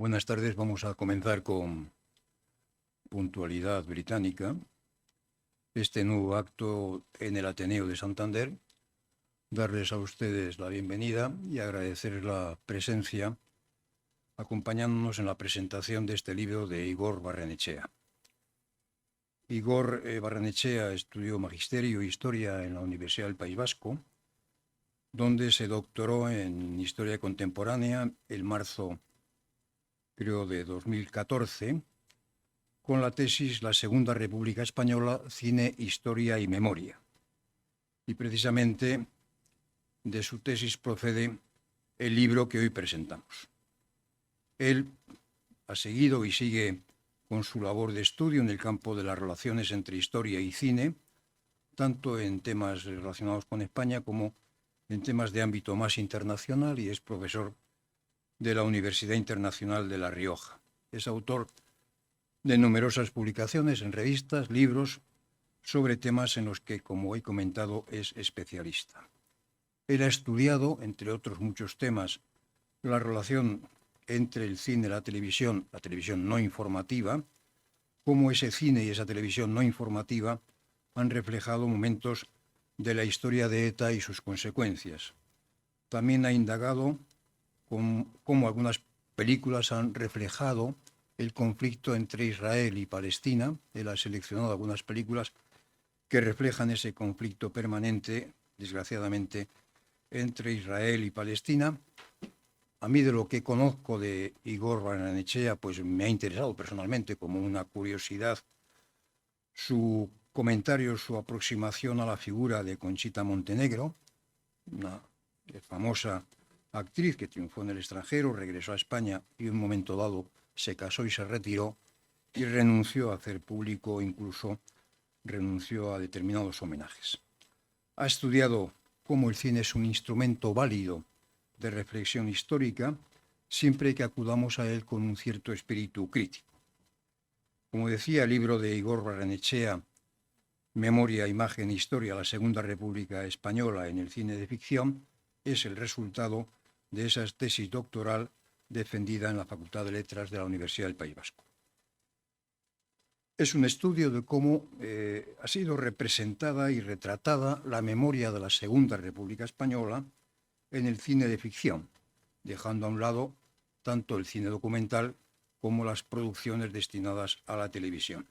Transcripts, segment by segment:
Buenas tardes, vamos a comenzar con puntualidad británica este nuevo acto en el Ateneo de Santander, darles a ustedes la bienvenida y agradecer la presencia acompañándonos en la presentación de este libro de Igor Barrenechea. Igor Barrenechea estudió Magisterio e Historia en la Universidad del País Vasco, donde se doctoró en Historia Contemporánea en marzo, creo, de 2014, con la tesis La Segunda República Española, Cine, Historia y Memoria. Y precisamente de su tesis procede el libro que hoy presentamos. Él ha seguido y sigue con su labor de estudio en el campo de las relaciones entre historia y cine, tanto en temas relacionados con España como en temas de ámbito más internacional, y es profesor de la Universidad Internacional de La Rioja. Es autor de numerosas publicaciones en revistas, libros, sobre temas en los que, como he comentado, es especialista. Él ha estudiado, entre otros muchos temas, la relación entre el cine y la televisión no informativa, cómo ese cine y esa televisión no informativa han reflejado momentos de la historia de ETA y sus consecuencias. También ha indagado cómo algunas películas han reflejado el conflicto entre Israel y Palestina. Él ha seleccionado algunas películas que reflejan ese conflicto permanente, desgraciadamente, entre Israel y Palestina. A mí, de lo que conozco de Igor Barrenechea, pues me ha interesado personalmente como una curiosidad su comentario, su aproximación a la figura de Conchita Montenegro, una famosa actriz que triunfó en el extranjero, regresó a España y en un momento dado se casó y se retiró y renunció a hacer público, incluso renunció a determinados homenajes. Ha estudiado cómo el cine es un instrumento válido de reflexión histórica, siempre que acudamos a él con un cierto espíritu crítico. Como decía el libro de Igor Barrenechea, Memoria, Imagen e Historia, la Segunda República Española en el cine de ficción, es el resultado de esa tesis doctoral defendida en la Facultad de Letras de la Universidad del País Vasco. Es un estudio de cómo ha sido representada y retratada la memoria de la Segunda República Española en el cine de ficción, dejando a un lado tanto el cine documental como las producciones destinadas a la televisión.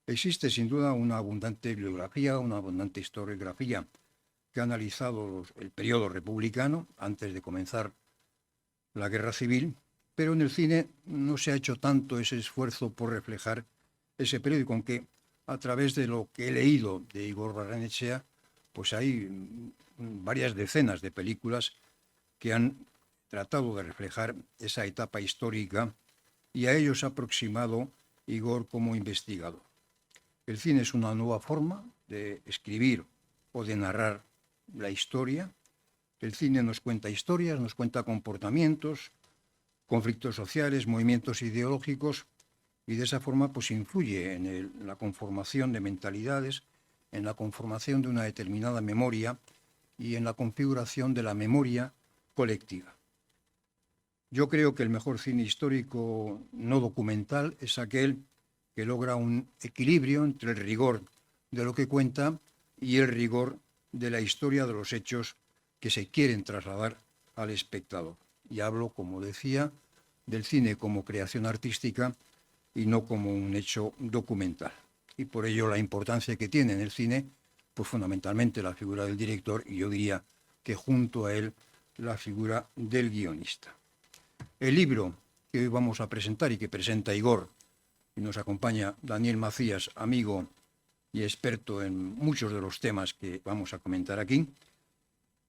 Existe sin duda una abundante bibliografía, una abundante historiografía que ha analizado el periodo republicano antes de comenzar la guerra civil, pero en el cine no se ha hecho tanto ese esfuerzo por reflejar ese periodo, con que a través de lo que he leído de Igor Barrenechea, pues hay varias decenas de películas que han tratado de reflejar esa etapa histórica, y a ellos ha aproximado Igor como investigador. El cine es una nueva forma de escribir o de narrar la historia. El cine nos cuenta historias, nos cuenta comportamientos, conflictos sociales, movimientos ideológicos, y de esa forma pues influye en la conformación de mentalidades, en la conformación de una determinada memoria y en la configuración de la memoria colectiva. Yo creo que el mejor cine histórico no documental es aquel que logra un equilibrio entre el rigor de lo que cuenta y el rigor de la historia de los hechos que se quieren trasladar al espectador. Y hablo, como decía, del cine como creación artística y no como un hecho documental. Y por ello la importancia que tiene en el cine, pues fundamentalmente la figura del director, y yo diría que junto a él la figura del guionista. El libro que hoy vamos a presentar y que presenta Igor, y nos acompaña Daniel Macías, amigo y experto en muchos de los temas que vamos a comentar aquí.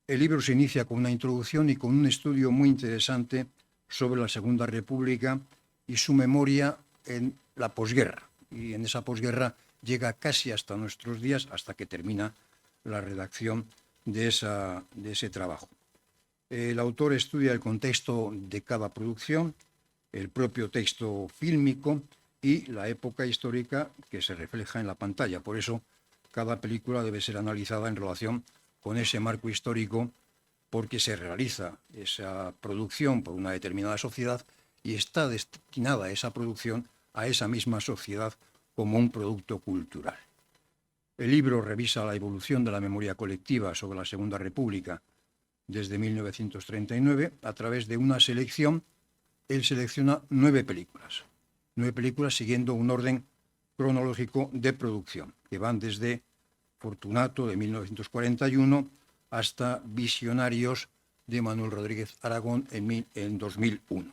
El libro se inicia con una introducción y con un estudio muy interesante sobre la Segunda República y su memoria en la posguerra. Y en esa posguerra llega casi hasta nuestros días, hasta que termina la redacción de ese trabajo. El autor estudia el contexto de cada producción, el propio texto fílmico y la época histórica que se refleja en la pantalla. Por eso, cada película debe ser analizada en relación con ese marco histórico, porque se realiza esa producción por una determinada sociedad y está destinada esa producción a esa misma sociedad como un producto cultural. El libro revisa la evolución de la memoria colectiva sobre la Segunda República desde 1939 a través de una selección. Él selecciona 9 películas siguiendo un orden cronológico de producción, que van desde Fortunato de 1941 hasta Visionarios de Manuel Rodríguez Aragón en 2001.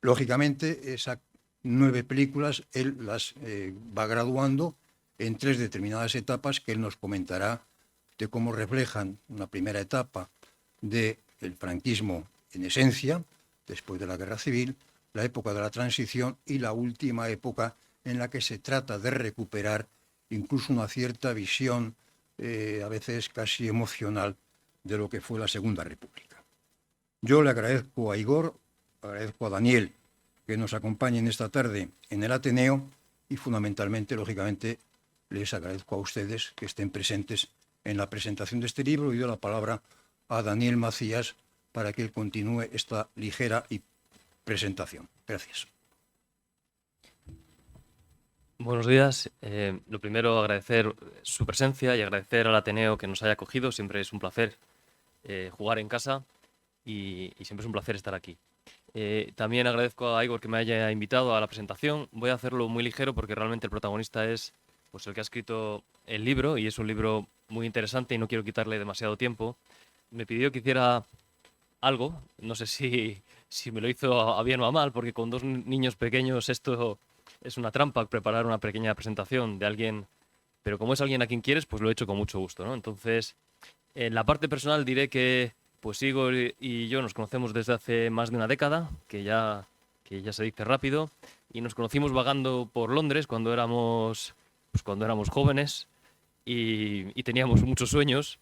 Lógicamente, esas 9 películas él las va graduando en 3 determinadas etapas que él nos comentará de cómo reflejan una primera etapa del franquismo en esencia, después de la Guerra Civil, la época de la transición y la última época en la que se trata de recuperar incluso una cierta visión, a veces casi emocional, de lo que fue la Segunda República. Yo le agradezco a Igor, agradezco a Daniel que nos acompañen esta tarde en el Ateneo y fundamentalmente, lógicamente, les agradezco a ustedes que estén presentes en la presentación de este libro y doy la palabra a Daniel Macías para que él continúe esta ligera presentación. Gracias. Buenos días. Lo primero, agradecer su presencia y agradecer al Ateneo que nos haya acogido. Siempre es un placer jugar en casa y siempre es un placer estar aquí. También agradezco a Igor que me haya invitado a la presentación. Voy a hacerlo muy ligero porque realmente el protagonista es pues, el que ha escrito el libro y es un libro muy interesante y no quiero quitarle demasiado tiempo. Me pidió que hiciera algo, no sé si me lo hizo a bien o a mal, porque con 2 niños pequeños esto es una trampa, preparar una pequeña presentación de alguien, pero como es alguien a quien quieres, pues lo he hecho con mucho gusto, ¿no? Entonces, en la parte personal diré que pues Igor y yo nos conocemos desde hace más de una década, que ya se dice rápido, y nos conocimos vagando por Londres cuando éramos jóvenes y teníamos muchos sueños.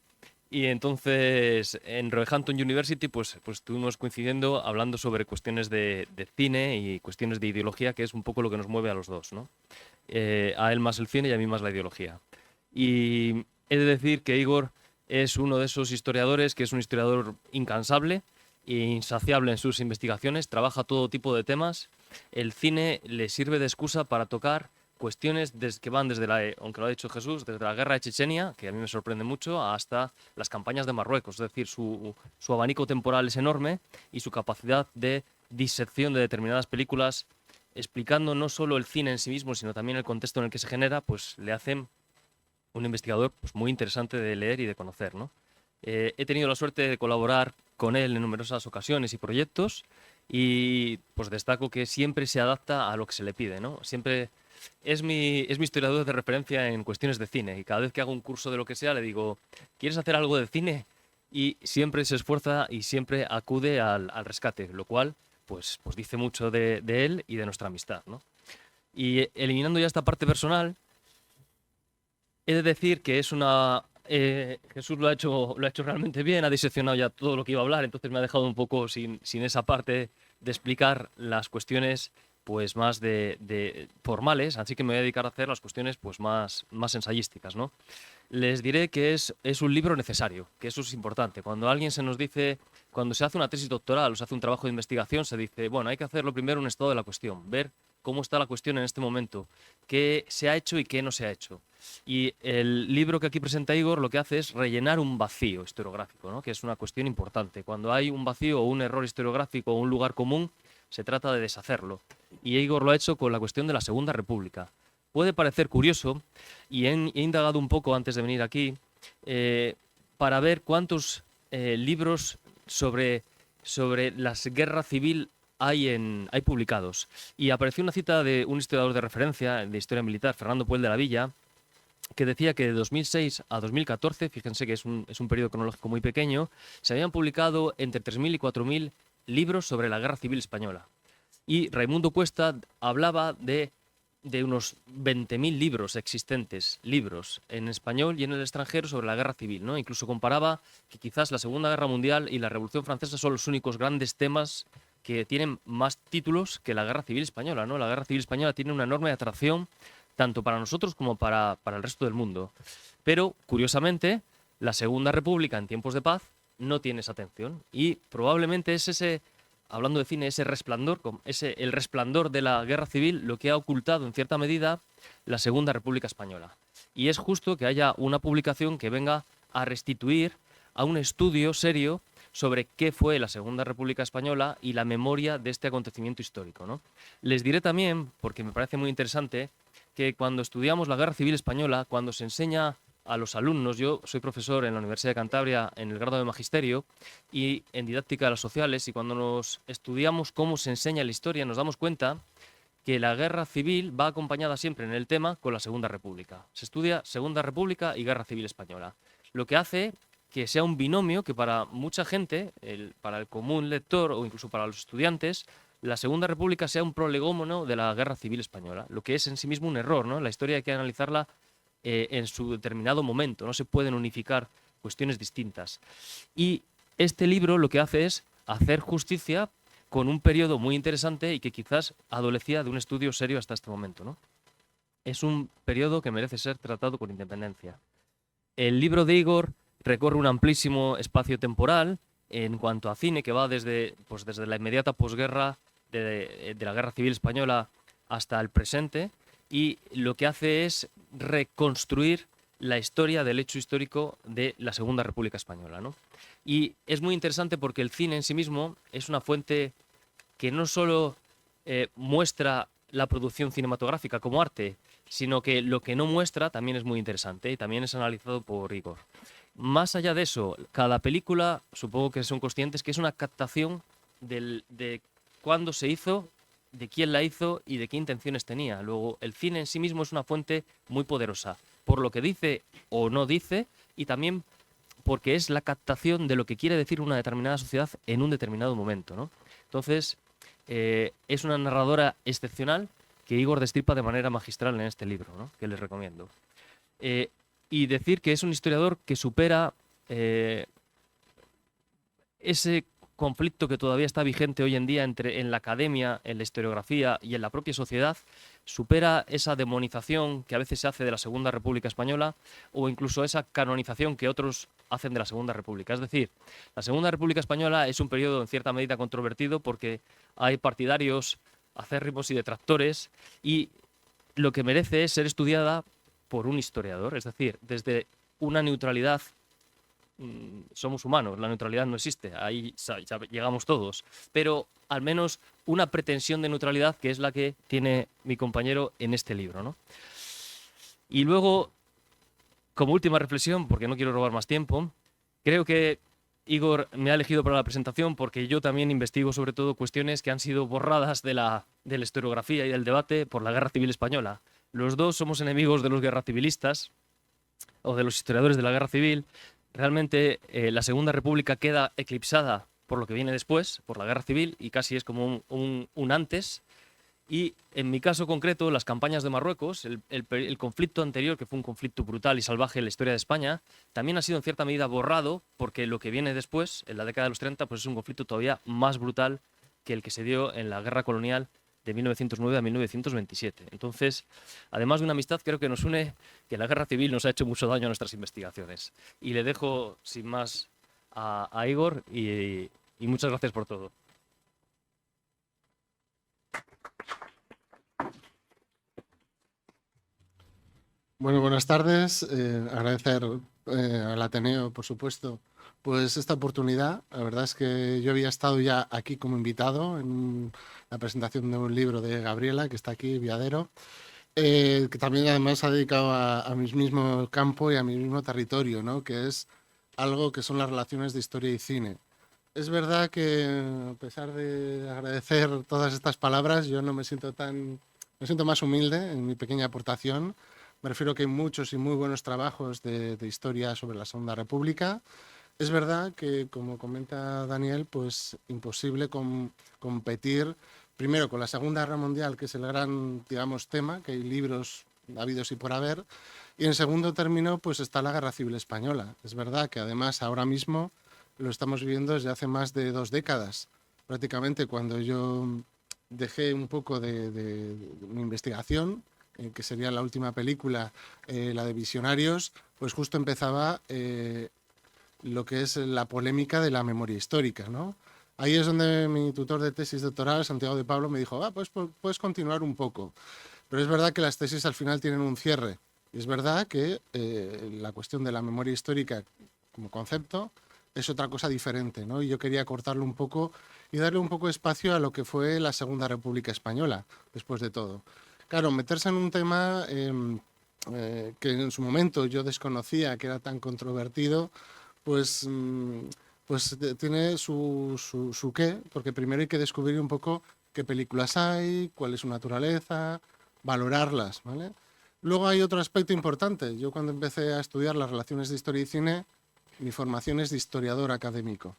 Y entonces en Roehampton University pues estuvimos coincidiendo hablando sobre cuestiones de cine y cuestiones de ideología, que es un poco lo que nos mueve a los dos, ¿no? A él más el cine y a mí más la ideología. Y he de decir que Igor es uno de esos historiadores que es un historiador incansable e insaciable en sus investigaciones, trabaja todo tipo de temas. El cine le sirve de excusa para tocar cuestiones que van desde aunque lo ha dicho Jesús, desde la guerra de Chechenia, que a mí me sorprende mucho, hasta las campañas de Marruecos. Es decir, su abanico temporal es enorme y su capacidad de disección de determinadas películas, explicando no solo el cine en sí mismo, sino también el contexto en el que se genera, pues le hacen un investigador pues, muy interesante de leer y de conocer, ¿no? He tenido la suerte de colaborar con él en numerosas ocasiones y proyectos y pues destaco que siempre se adapta a lo que se le pide, ¿no? Siempre es mi historiador de referencia en cuestiones de cine y cada vez que hago un curso de lo que sea le digo, ¿quieres hacer algo de cine? Y siempre se esfuerza y siempre acude al rescate, lo cual pues dice mucho de él y de nuestra amistad, ¿no? Y eliminando ya esta parte personal, he de decir que es una... Jesús lo ha hecho realmente bien, ha diseccionado ya todo lo que iba a hablar, entonces me ha dejado un poco sin esa parte de explicar las cuestiones pues más de formales, así que me voy a dedicar a hacer las cuestiones pues más ensayísticas, ¿no? Les diré que es un libro necesario, que eso es importante. Cuando alguien se nos dice, cuando se hace una tesis doctoral o se hace un trabajo de investigación, se dice, bueno, hay que hacerlo primero un estado de la cuestión, ver cómo está la cuestión en este momento, qué se ha hecho y qué no se ha hecho. Y el libro que aquí presenta Igor lo que hace es rellenar un vacío historiográfico, ¿no? Que es una cuestión importante. Cuando hay un vacío o un error historiográfico o un lugar común, se trata de deshacerlo. Y Igor lo ha hecho con la cuestión de la Segunda República. Puede parecer curioso, y he indagado un poco antes de venir aquí, para ver cuántos libros sobre la guerra civil hay publicados. Y apareció una cita de un historiador de referencia de historia militar, Fernando Puel de la Villa, que decía que de 2006 a 2014, fíjense que es un periodo cronológico muy pequeño, se habían publicado entre 3.000 y 4.000 libros sobre la Guerra Civil Española. Y Raimundo Cuesta hablaba de unos 20.000 libros existentes, libros en español y en el extranjero sobre la Guerra Civil, ¿no? Incluso comparaba que quizás la Segunda Guerra Mundial y la Revolución Francesa son los únicos grandes temas que tienen más títulos que la Guerra Civil Española, ¿no? La Guerra Civil Española tiene una enorme atracción tanto para nosotros como para el resto del mundo. Pero, curiosamente, la Segunda República en tiempos de paz no tiene esa atención y probablemente es ese hablando de cine, ese resplandor, el resplandor de la guerra civil, lo que ha ocultado en cierta medida la Segunda República Española. Y es justo que haya una publicación que venga a restituir a un estudio serio sobre qué fue la Segunda República Española y la memoria de este acontecimiento histórico, ¿no? Les diré también, porque me parece muy interesante, que cuando estudiamos la Guerra Civil Española, cuando se enseña a los alumnos, yo soy profesor en la Universidad de Cantabria en el grado de Magisterio y en Didáctica de las Sociales, y cuando nos estudiamos cómo se enseña la historia, nos damos cuenta que la Guerra Civil va acompañada siempre en el tema con la Segunda República. Se estudia Segunda República y Guerra Civil Española, lo que hace que sea un binomio que para mucha gente, para el común lector o incluso para los estudiantes, la Segunda República sea un prolegómeno de la Guerra Civil Española, lo que es en sí mismo un error, ¿no? La historia hay que analizarla en su determinado momento, no se pueden unificar cuestiones distintas. Y este libro lo que hace es hacer justicia con un periodo muy interesante y que quizás adolecía de un estudio serio hasta este momento, ¿no? Es un periodo que merece ser tratado con independencia. El libro de Igor recorre un amplísimo espacio temporal en cuanto a cine, que va desde la inmediata posguerra de la Guerra Civil Española hasta el presente, y lo que hace es reconstruir la historia del hecho histórico de la Segunda República Española, ¿no? Y es muy interesante porque el cine en sí mismo es una fuente que no solo muestra la producción cinematográfica como arte, sino que lo que no muestra también es muy interesante y también es analizado por Igor. Más allá de eso, cada película, supongo que son conscientes, que es una captación de cuándo se hizo, de quién la hizo y de qué intenciones tenía. Luego, el cine en sí mismo es una fuente muy poderosa, por lo que dice o no dice, y también porque es la captación de lo que quiere decir una determinada sociedad en un determinado momento, ¿no? Entonces, es una narradora excepcional que Igor destripa de manera magistral en este libro, ¿no? Que les recomiendo. Y decir que es un historiador que supera ese conflicto que todavía está vigente hoy en día en la academia, en la historiografía y en la propia sociedad, supera esa demonización que a veces se hace de la Segunda República Española o incluso esa canonización que otros hacen de la Segunda República. Es decir, la Segunda República Española es un periodo en cierta medida controvertido porque hay partidarios acérrimos y detractores, y lo que merece es ser estudiada por un historiador, es decir, desde una neutralidad. Somos humanos, la neutralidad no existe, ahí ya llegamos todos, pero al menos una pretensión de neutralidad que es la que tiene mi compañero en este libro, ¿no? Y luego, como última reflexión, porque no quiero robar más tiempo, creo que Igor me ha elegido para la presentación porque yo también investigo sobre todo cuestiones que han sido borradas de la historiografía y del debate por la Guerra Civil Española. Los dos somos enemigos de los guerracivilistas o de los historiadores de la Guerra Civil. Realmente la Segunda República queda eclipsada por lo que viene después, por la Guerra Civil, y casi es como un antes. Y en mi caso concreto, las campañas de Marruecos, el conflicto anterior, que fue un conflicto brutal y salvaje en la historia de España, también ha sido en cierta medida borrado porque lo que viene después, en la década de los 30, pues es un conflicto todavía más brutal que el que se dio en la guerra colonial de 1909 a 1927. Entonces, además de una amistad, creo que nos une que la guerra civil nos ha hecho mucho daño a nuestras investigaciones. Y le dejo, sin más, a Igor y muchas gracias por todo. Bueno, buenas tardes. Agradecer al Ateneo, por supuesto, pues esta oportunidad. La verdad es que yo había estado ya aquí como invitado en la presentación de un libro de Gabriela, que está aquí, Viadero, que también además se ha dedicado a mi mismo campo y a mi mismo territorio, ¿no? Que es algo que son las relaciones de historia y cine. Es verdad que, a pesar de agradecer todas estas palabras, yo no me siento me siento más humilde en mi pequeña aportación. Me refiero que hay muchos y muy buenos trabajos de historia sobre la Segunda República. Es verdad que, como comenta Daniel, pues imposible competir primero con la Segunda Guerra Mundial, que es el gran, digamos, tema, que hay libros habidos y por haber, y en segundo término, pues está la Guerra Civil Española. Es verdad que además ahora mismo lo estamos viviendo desde hace más de 2 décadas. Prácticamente cuando yo dejé un poco de mi investigación, que sería la última película, la de Visionarios, pues justo empezaba lo que es la polémica de la memoria histórica, ¿no? Ahí es donde mi tutor de tesis doctoral, Santiago de Pablo, me dijo, pues puedes continuar un poco. Pero es verdad que las tesis al final tienen un cierre. Y es verdad que la cuestión de la memoria histórica como concepto es otra cosa diferente, ¿no? Y yo quería cortarlo un poco y darle un poco de espacio a lo que fue la Segunda República Española, después de todo. Claro, meterse en un tema que en su momento yo desconocía, que era tan controvertido, pues, pues tiene su qué, porque primero hay que descubrir un poco qué películas hay, cuál es su naturaleza, valorarlas, ¿vale? Luego hay otro aspecto importante. Yo cuando empecé a estudiar las relaciones de historia y cine, mi formación es de historiador académico,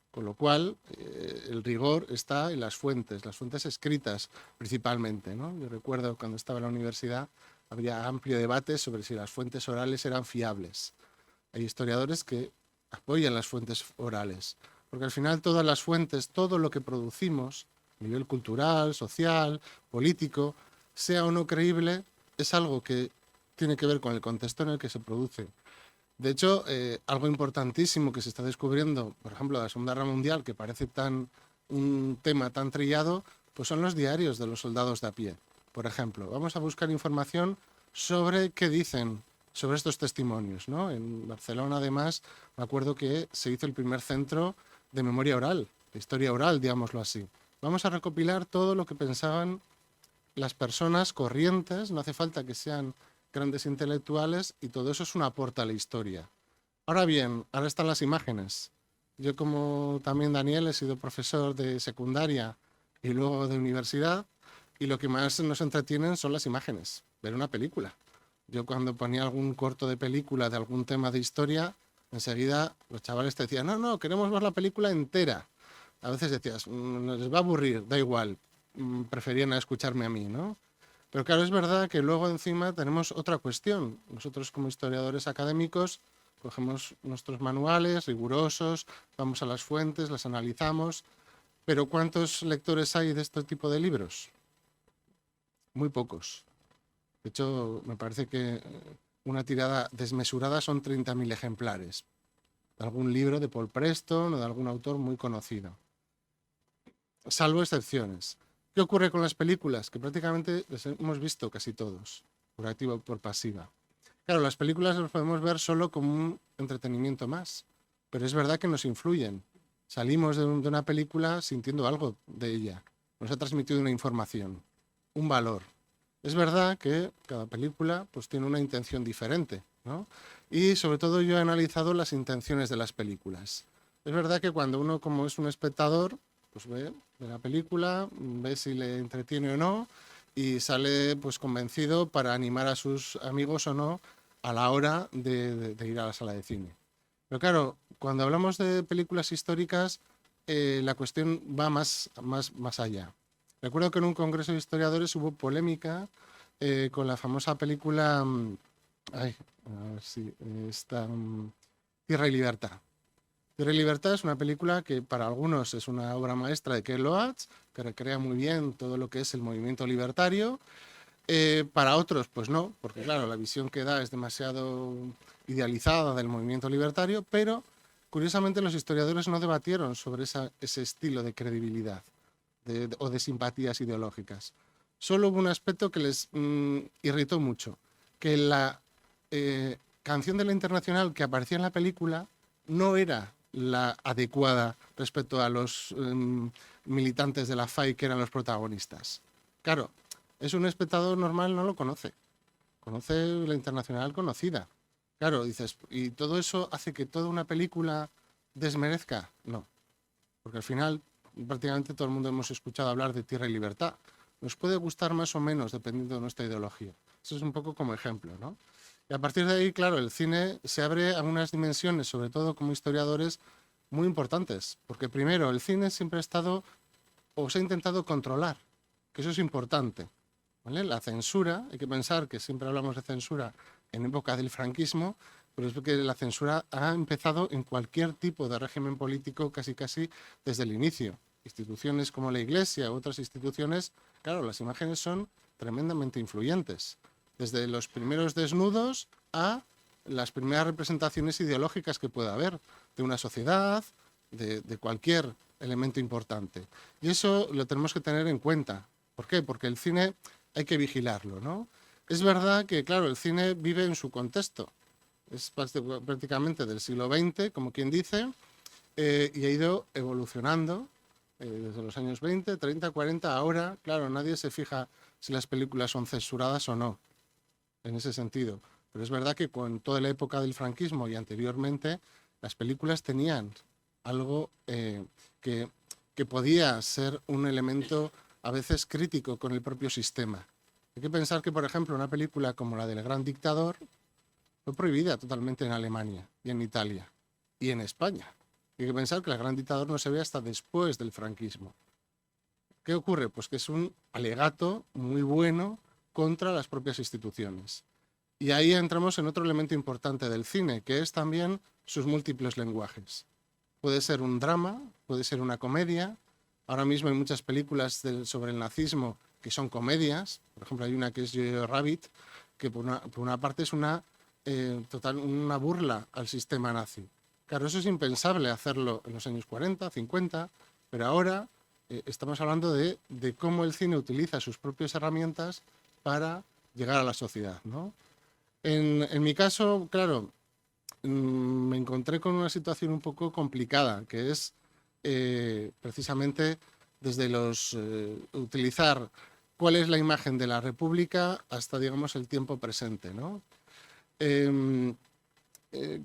con lo cual el rigor está en las fuentes escritas principalmente, ¿no? Yo recuerdo cuando estaba en la universidad había amplio debate sobre si las fuentes orales eran fiables. Hay historiadores que apoyan las fuentes orales, porque al final todas las fuentes, todo lo que producimos, a nivel cultural, social, político, sea o no creíble, es algo que tiene que ver con el contexto en el que se produce. De hecho, algo importantísimo que se está descubriendo, por ejemplo, de la Segunda Guerra Mundial, que parece un tema tan trillado, pues son los diarios de los soldados de a pie. Por ejemplo, vamos a buscar información sobre qué dicen sobre estos testimonios, ¿no? En Barcelona, además, me acuerdo que se hizo el primer centro de memoria oral, de historia oral, digámoslo así. Vamos a recopilar todo lo que pensaban las personas corrientes, no hace falta que sean grandes intelectuales, y todo eso es un aporte a la historia. Ahora bien, ahora están las imágenes. Yo, como también Daniel, he sido profesor de secundaria y luego de universidad, y lo que más nos entretienen son las imágenes, ver una película. Yo cuando ponía algún corto de película de algún tema de historia, enseguida los chavales te decían, no, queremos ver la película entera. A veces decías, les va a aburrir, da igual, preferían escucharme a mí, ¿no? Pero claro, es verdad que luego encima tenemos otra cuestión. Nosotros como historiadores académicos cogemos nuestros manuales rigurosos, vamos a las fuentes, las analizamos, pero ¿cuántos lectores hay de este tipo de libros? Muy pocos. De hecho, me parece que una tirada desmesurada son 30.000 ejemplares de algún libro de Paul Preston o de algún autor muy conocido. Salvo excepciones. ¿Qué ocurre con las películas? Que prácticamente las hemos visto casi todos, por activa o por pasiva. Claro, las películas las podemos ver solo como un entretenimiento más, pero es verdad que nos influyen. Salimos de una película sintiendo algo de ella. Nos ha transmitido una información, un valor. Es verdad que cada película pues, tiene una intención diferente, ¿no? Y sobre todo yo he analizado las intenciones de las películas. Es verdad que cuando uno, como es un espectador, pues ve la película, ve si le entretiene o no, y sale pues convencido para animar a sus amigos o no a la hora de ir a la sala de cine. Pero claro, cuando hablamos de películas históricas, la cuestión va más allá. Recuerdo que en un congreso de historiadores hubo polémica con la famosa película Tierra y Libertad. Tierra y Libertad es una película que para algunos es una obra maestra de Ken Loach, que recrea muy bien todo lo que es el movimiento libertario. Para otros, pues no, porque claro, la visión que da es demasiado idealizada del movimiento libertario, pero curiosamente los historiadores no debatieron sobre ese estilo de credibilidad o de simpatías ideológicas. Solo hubo un aspecto que les irritó mucho, que la canción de la Internacional que aparecía en la película no era la adecuada respecto a los militantes de la FAI que eran los protagonistas. Claro, es un espectador normal, no lo conoce. Conoce la Internacional conocida. Claro, dices, ¿y todo eso hace que toda una película desmerezca? No, porque al final prácticamente todo el mundo hemos escuchado hablar de Tierra y Libertad. Nos puede gustar más o menos dependiendo de nuestra ideología. Eso es un poco como ejemplo, ¿no? Y a partir de ahí, claro, el cine se abre a unas dimensiones, sobre todo como historiadores, muy importantes. Porque primero, el cine siempre ha estado, o se ha intentado controlar, que eso es importante, ¿vale? La censura, hay que pensar que siempre hablamos de censura en época del franquismo, pero es porque la censura ha empezado en cualquier tipo de régimen político casi desde el inicio. Instituciones como la Iglesia u otras instituciones, claro, las imágenes son tremendamente influyentes. Desde los primeros desnudos a las primeras representaciones ideológicas que pueda haber de una sociedad, de cualquier elemento importante. Y eso lo tenemos que tener en cuenta. ¿Por qué? Porque el cine hay que vigilarlo, ¿no? Es verdad que, claro, el cine vive en su contexto. Es prácticamente del siglo XX, como quien dice, y ha ido evolucionando desde los años 20, 30, 40. Ahora, claro, nadie se fija si las películas son censuradas o no, en ese sentido. Pero es verdad que con toda la época del franquismo y anteriormente, las películas tenían algo que podía ser un elemento a veces crítico con el propio sistema. Hay que pensar que, por ejemplo, una película como la del Gran Dictador fue prohibida totalmente en Alemania y en Italia y en España. Hay que pensar que el Gran Dictador no se ve hasta después del franquismo. ¿Qué ocurre? Pues que es un alegato muy bueno contra las propias instituciones. Y ahí entramos en otro elemento importante del cine, que es también sus múltiples lenguajes. Puede ser un drama, puede ser una comedia. Ahora mismo hay muchas películas sobre el nazismo que son comedias. Por ejemplo, hay una que es Jojo Rabbit, que por una parte es una burla al sistema nazi. Claro, eso es impensable hacerlo en los años 40, 50, pero ahora estamos hablando de cómo el cine utiliza sus propias herramientas para llegar a la sociedad, ¿no? En mi caso, claro, me encontré con una situación un poco complicada, que es precisamente desde utilizar cuál es la imagen de la República hasta, digamos, el tiempo presente, ¿no?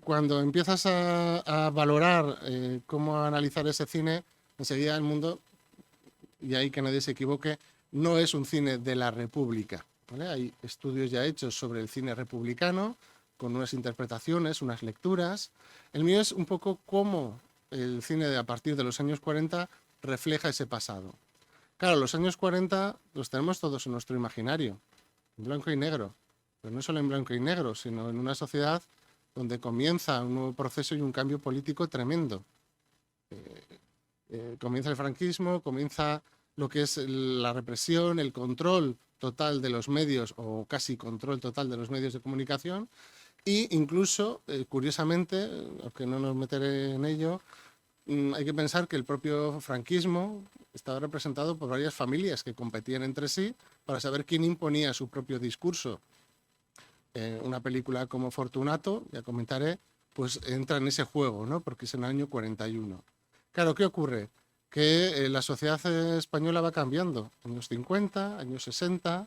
Cuando empiezas a valorar cómo analizar ese cine, enseguida el mundo, y ahí que nadie se equivoque, no es un cine de la República, ¿vale? Hay estudios ya hechos sobre el cine republicano, con unas interpretaciones, unas lecturas. El mío es un poco cómo el cine a partir de los años 40 refleja ese pasado. Claro, los años 40 los tenemos todos en nuestro imaginario, en blanco y negro, pero no solo en blanco y negro, sino en una sociedad donde comienza un nuevo proceso y un cambio político tremendo. Comienza el franquismo, comienza lo que es la represión, el control total de los medios, o casi control total de los medios de comunicación, e incluso, curiosamente, aunque no nos meteré en ello, hay que pensar que el propio franquismo estaba representado por varias familias que competían entre sí para saber quién imponía su propio discurso. Una película como Fortunato, ya comentaré, pues entra en ese juego, ¿no? Porque es en el año 41. Claro, ¿qué ocurre? Que la sociedad española va cambiando, años 50, años 60,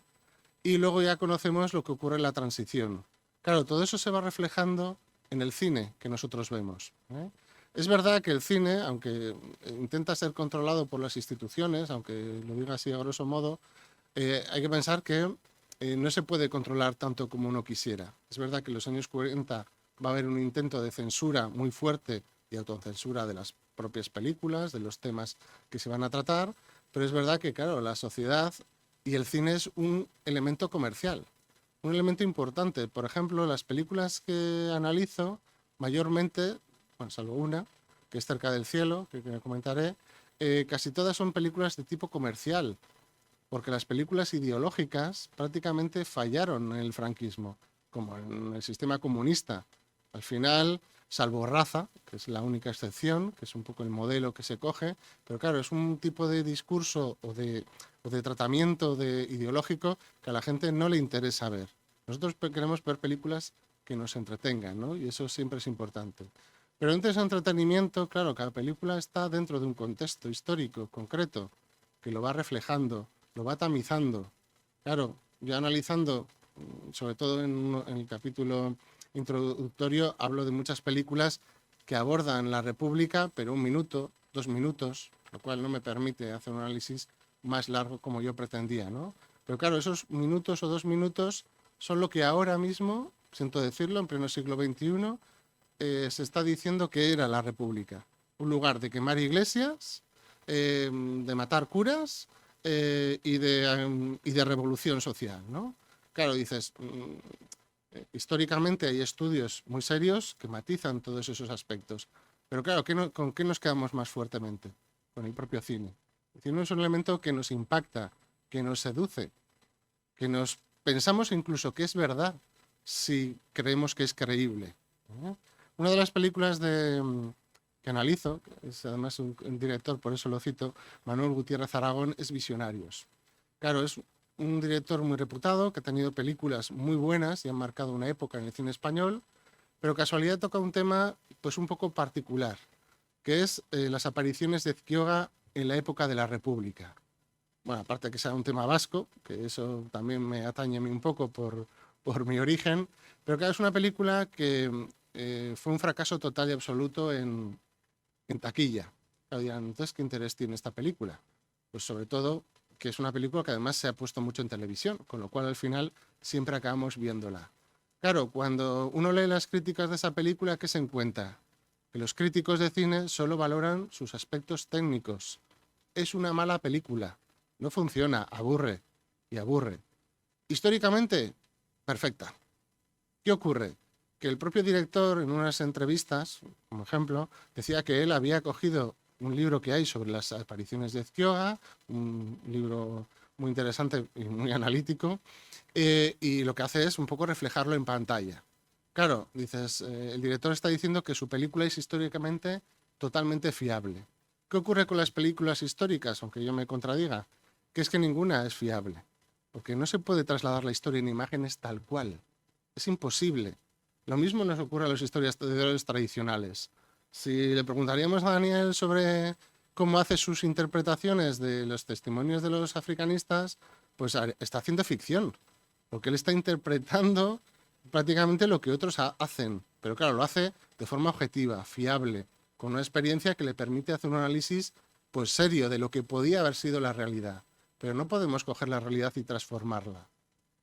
y luego ya conocemos lo que ocurre en la transición. Claro, todo eso se va reflejando en el cine que nosotros vemos, ¿eh? Es verdad que el cine, aunque intenta ser controlado por las instituciones, aunque lo diga así a grosso modo, hay que pensar que no se puede controlar tanto como uno quisiera. Es verdad que en los años 40 va a haber un intento de censura muy fuerte y autocensura de las propias películas, de los temas que se van a tratar, pero es verdad que, claro, la sociedad y el cine es un elemento comercial, un elemento importante. Por ejemplo, las películas que analizo, mayormente, bueno, salvo una, que es Cerca del cielo, que comentaré, casi todas son películas de tipo comercial, porque las películas ideológicas prácticamente fallaron en el franquismo, como en el sistema comunista. Al final, salvo Raza, que es la única excepción, que es un poco el modelo que se coge, pero claro, es un tipo de discurso o de tratamiento ideológico que a la gente no le interesa ver. Nosotros queremos ver películas que nos entretengan, ¿no? Y eso siempre es importante. Pero dentro de ese entretenimiento, claro, cada película está dentro de un contexto histórico concreto que lo va reflejando, lo va tamizando. Claro, yo analizando, sobre todo en el capítulo introductorio, hablo de muchas películas que abordan la República, pero 1 minuto, 2 minutos, lo cual no me permite hacer un análisis más largo como yo pretendía, ¿no? Pero claro, esos minutos o 2 minutos son lo que ahora mismo, siento decirlo, en pleno siglo XXI, se está diciendo que era la República. Un lugar de quemar iglesias, de matar curas, y de revolución social, ¿no? Claro, dices, históricamente hay estudios muy serios que matizan todos esos aspectos, pero claro, ¿con qué nos quedamos más fuertemente? Con el propio cine. El cine es un elemento que nos impacta, que nos seduce, que nos pensamos incluso que es verdad si creemos que es creíble, ¿eh? Una de las películas de que analizo, que es además un director, por eso lo cito, Manuel Gutiérrez Aragón, es Visionarios. Claro, es un director muy reputado, que ha tenido películas muy buenas y han marcado una época en el cine español, pero casualidad toca un tema pues un poco particular, que es las apariciones de Quiroga en la época de la República. Bueno, aparte de que sea un tema vasco, que eso también me atañe a mí un poco por mi origen, pero claro, es una película que fue un fracaso total y absoluto en taquilla. Claro, dirán, entonces, ¿qué interés tiene esta película? Pues sobre todo que es una película que además se ha puesto mucho en televisión, con lo cual al final siempre acabamos viéndola. Claro, cuando uno lee las críticas de esa película, ¿qué se encuentra? Que los críticos de cine solo valoran sus aspectos técnicos. Es una mala película, no funciona, aburre y aburre. Históricamente, perfecta. ¿Qué ocurre? Que el propio director en unas entrevistas, como ejemplo, decía que él había cogido un libro que hay sobre las apariciones de Quiroga, un libro muy interesante y muy analítico, y lo que hace es un poco reflejarlo en pantalla. Claro, dices, el director está diciendo que su película es históricamente totalmente fiable. ¿Qué ocurre con las películas históricas, aunque yo me contradiga? Que es que ninguna es fiable, porque no se puede trasladar la historia en imágenes tal cual. Es imposible. Lo mismo nos ocurre a los historiadores tradicionales. Si le preguntaríamos a Daniel sobre cómo hace sus interpretaciones de los testimonios de los africanistas, pues está haciendo ficción, porque él está interpretando prácticamente lo que otros hacen, pero claro, lo hace de forma objetiva, fiable, con una experiencia que le permite hacer un análisis pues serio de lo que podía haber sido la realidad, pero no podemos coger la realidad y transformarla.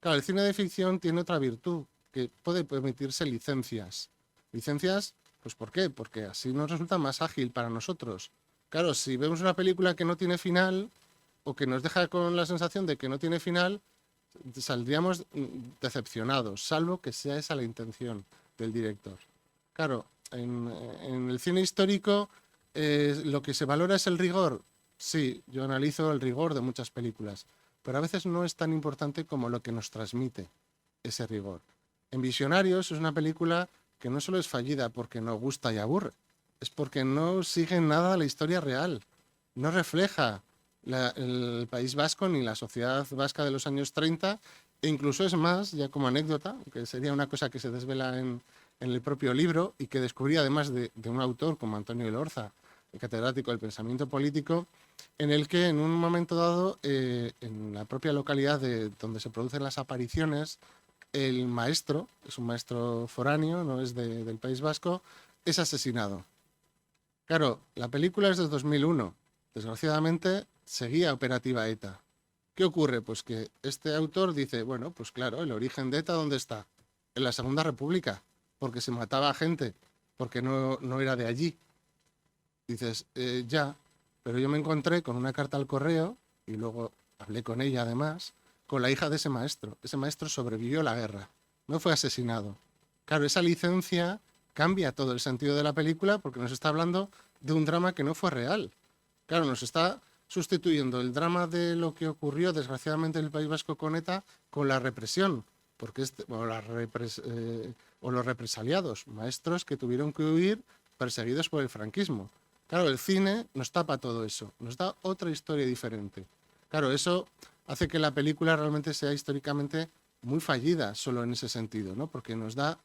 Claro, el cine de ficción tiene otra virtud, que puede permitirse licencias. Licencias, pues ¿por qué? Porque así nos resulta más ágil para nosotros. Claro, si vemos una película que no tiene final, o que nos deja con la sensación de que no tiene final, saldríamos decepcionados, salvo que sea esa la intención del director. Claro, en el cine histórico lo que se valora es el rigor. Sí, yo analizo el rigor de muchas películas, pero a veces no es tan importante como lo que nos transmite ese rigor. En Visionarios es una película que no solo es fallida porque no gusta y aburre, es porque no sigue nada la historia real, no refleja el País Vasco ni la sociedad vasca de los años 30, e incluso es más, ya como anécdota, que sería una cosa que se desvela en el propio libro y que descubrí además de un autor como Antonio Elorza, el catedrático del pensamiento político, en el que en un momento dado, en la propia localidad donde se producen las apariciones, el maestro, es un maestro foráneo, no es del País Vasco, es asesinado. Claro, la película es de 2001. Desgraciadamente, seguía operativa ETA. ¿Qué ocurre? Pues que este autor dice, bueno, pues claro, el origen de ETA, ¿dónde está? En la Segunda República, porque se mataba a gente, porque no era de allí. Dices, ya, pero yo me encontré con una carta al correo, y luego hablé con ella además, con la hija de ese maestro. Ese maestro sobrevivió a la guerra, no fue asesinado. Claro, esa licencia cambia todo el sentido de la película porque nos está hablando de un drama que no fue real. Claro, nos está sustituyendo el drama de lo que ocurrió desgraciadamente en el País Vasco con ETA con la represión, porque o los represaliados, maestros que tuvieron que huir perseguidos por el franquismo. Claro, el cine nos tapa todo eso, nos da otra historia diferente. Claro, eso hace que la película realmente sea históricamente muy fallida solo en ese sentido, ¿no? Porque nos da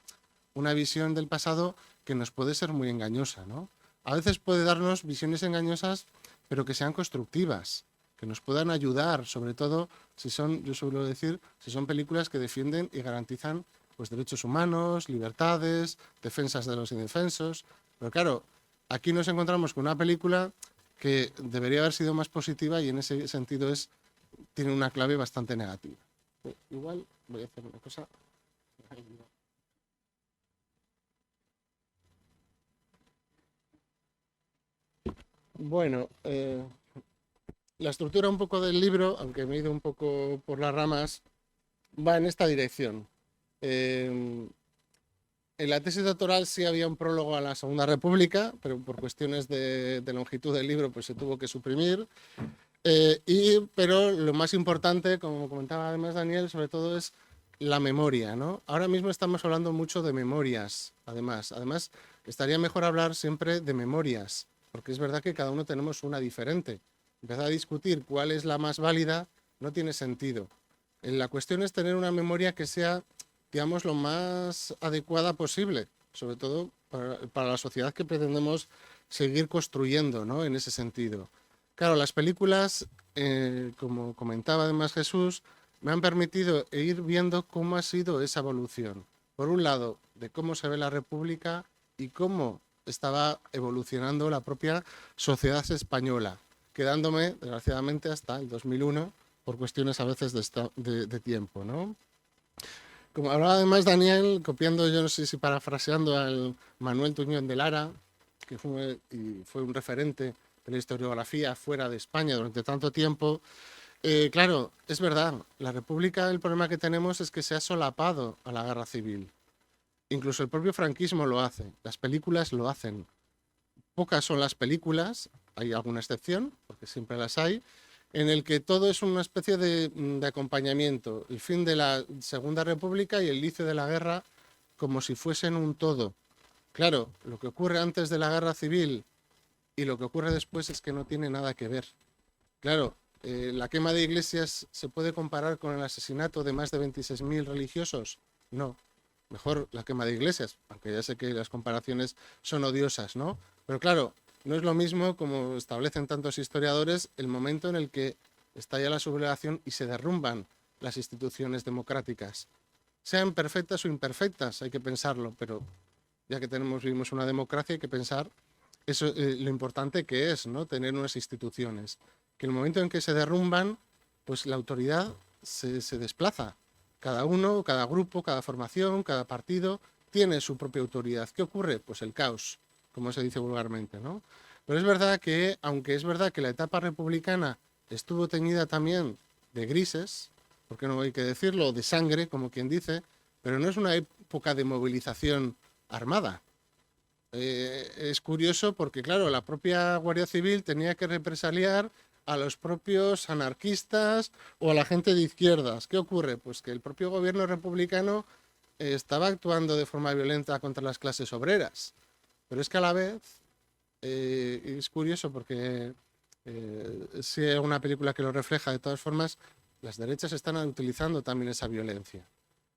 una visión del pasado que nos puede ser muy engañosa, ¿no? A veces puede darnos visiones engañosas, pero que sean constructivas, que nos puedan ayudar, sobre todo si son, yo suelo decir, si son películas que defienden y garantizan pues, derechos humanos, libertades, defensas de los indefensos. Pero claro, aquí nos encontramos con una película que debería haber sido más positiva y en ese sentido tiene una clave bastante negativa. Igual voy a hacer una cosa. Bueno, la estructura un poco del libro, aunque me he ido un poco por las ramas, va en esta dirección. En la tesis doctoral sí había un prólogo a la Segunda República, pero por cuestiones de longitud del libro pues se tuvo que suprimir. Pero lo más importante, como comentaba además Daniel, sobre todo es la memoria, ¿no? Ahora mismo estamos hablando mucho de memorias, además. Además, estaría mejor hablar siempre de memorias, porque es verdad que cada uno tenemos una diferente. Empezar a discutir cuál es la más válida no tiene sentido. La cuestión es tener una memoria que sea, digamos, lo más adecuada posible, sobre todo para la sociedad que pretendemos seguir construyendo, ¿no? En ese sentido. Claro, las películas, como comentaba además Jesús, me han permitido ir viendo cómo ha sido esa evolución. Por un lado, de cómo se ve la República y cómo estaba evolucionando la propia sociedad española, quedándome, desgraciadamente, hasta el 2001, por cuestiones a veces de tiempo, ¿no? Como hablaba además Daniel, copiando, yo no sé si parafraseando al Manuel Tuñón de Lara, que fue un referente de la historiografía fuera de España durante tanto tiempo. Claro, es verdad, la República, el problema que tenemos es que se ha solapado a la guerra civil. Incluso el propio franquismo lo hace, las películas lo hacen. Pocas son las películas, hay alguna excepción, porque siempre las hay, en el que todo es una especie de acompañamiento, el fin de la Segunda República y el inicio de la guerra como si fuesen un todo. Claro, lo que ocurre antes de la guerra civil y lo que ocurre después es que no tiene nada que ver. Claro, ¿la quema de iglesias se puede comparar con el asesinato de más de 26.000 religiosos? No. Mejor la quema de iglesias, aunque ya sé que las comparaciones son odiosas, ¿no? Pero claro, no es lo mismo, como establecen tantos historiadores, el momento en el que estalla la sublevación y se derrumban las instituciones democráticas. Sean perfectas o imperfectas, hay que pensarlo, pero ya que vivimos una democracia, hay que pensar eso, lo importante que es, ¿no? Tener unas instituciones. Que el momento en que se derrumban, pues la autoridad se desplaza. Cada uno, cada grupo, cada formación, cada partido tiene su propia autoridad. ¿Qué ocurre? Pues el caos, como se dice vulgarmente, ¿no? Pero es verdad que, aunque es verdad que la etapa republicana estuvo teñida también de grises, porque no hay que decirlo, de sangre, como quien dice, pero no es una época de movilización armada. Es curioso porque, claro, la propia Guardia Civil tenía que represaliar a los propios anarquistas o a la gente de izquierdas. ¿Qué ocurre? Pues que el propio gobierno republicano estaba actuando de forma violenta contra las clases obreras. Pero es que a la vez, es curioso porque si hay una película que lo refleja, de todas formas, las derechas están utilizando también esa violencia.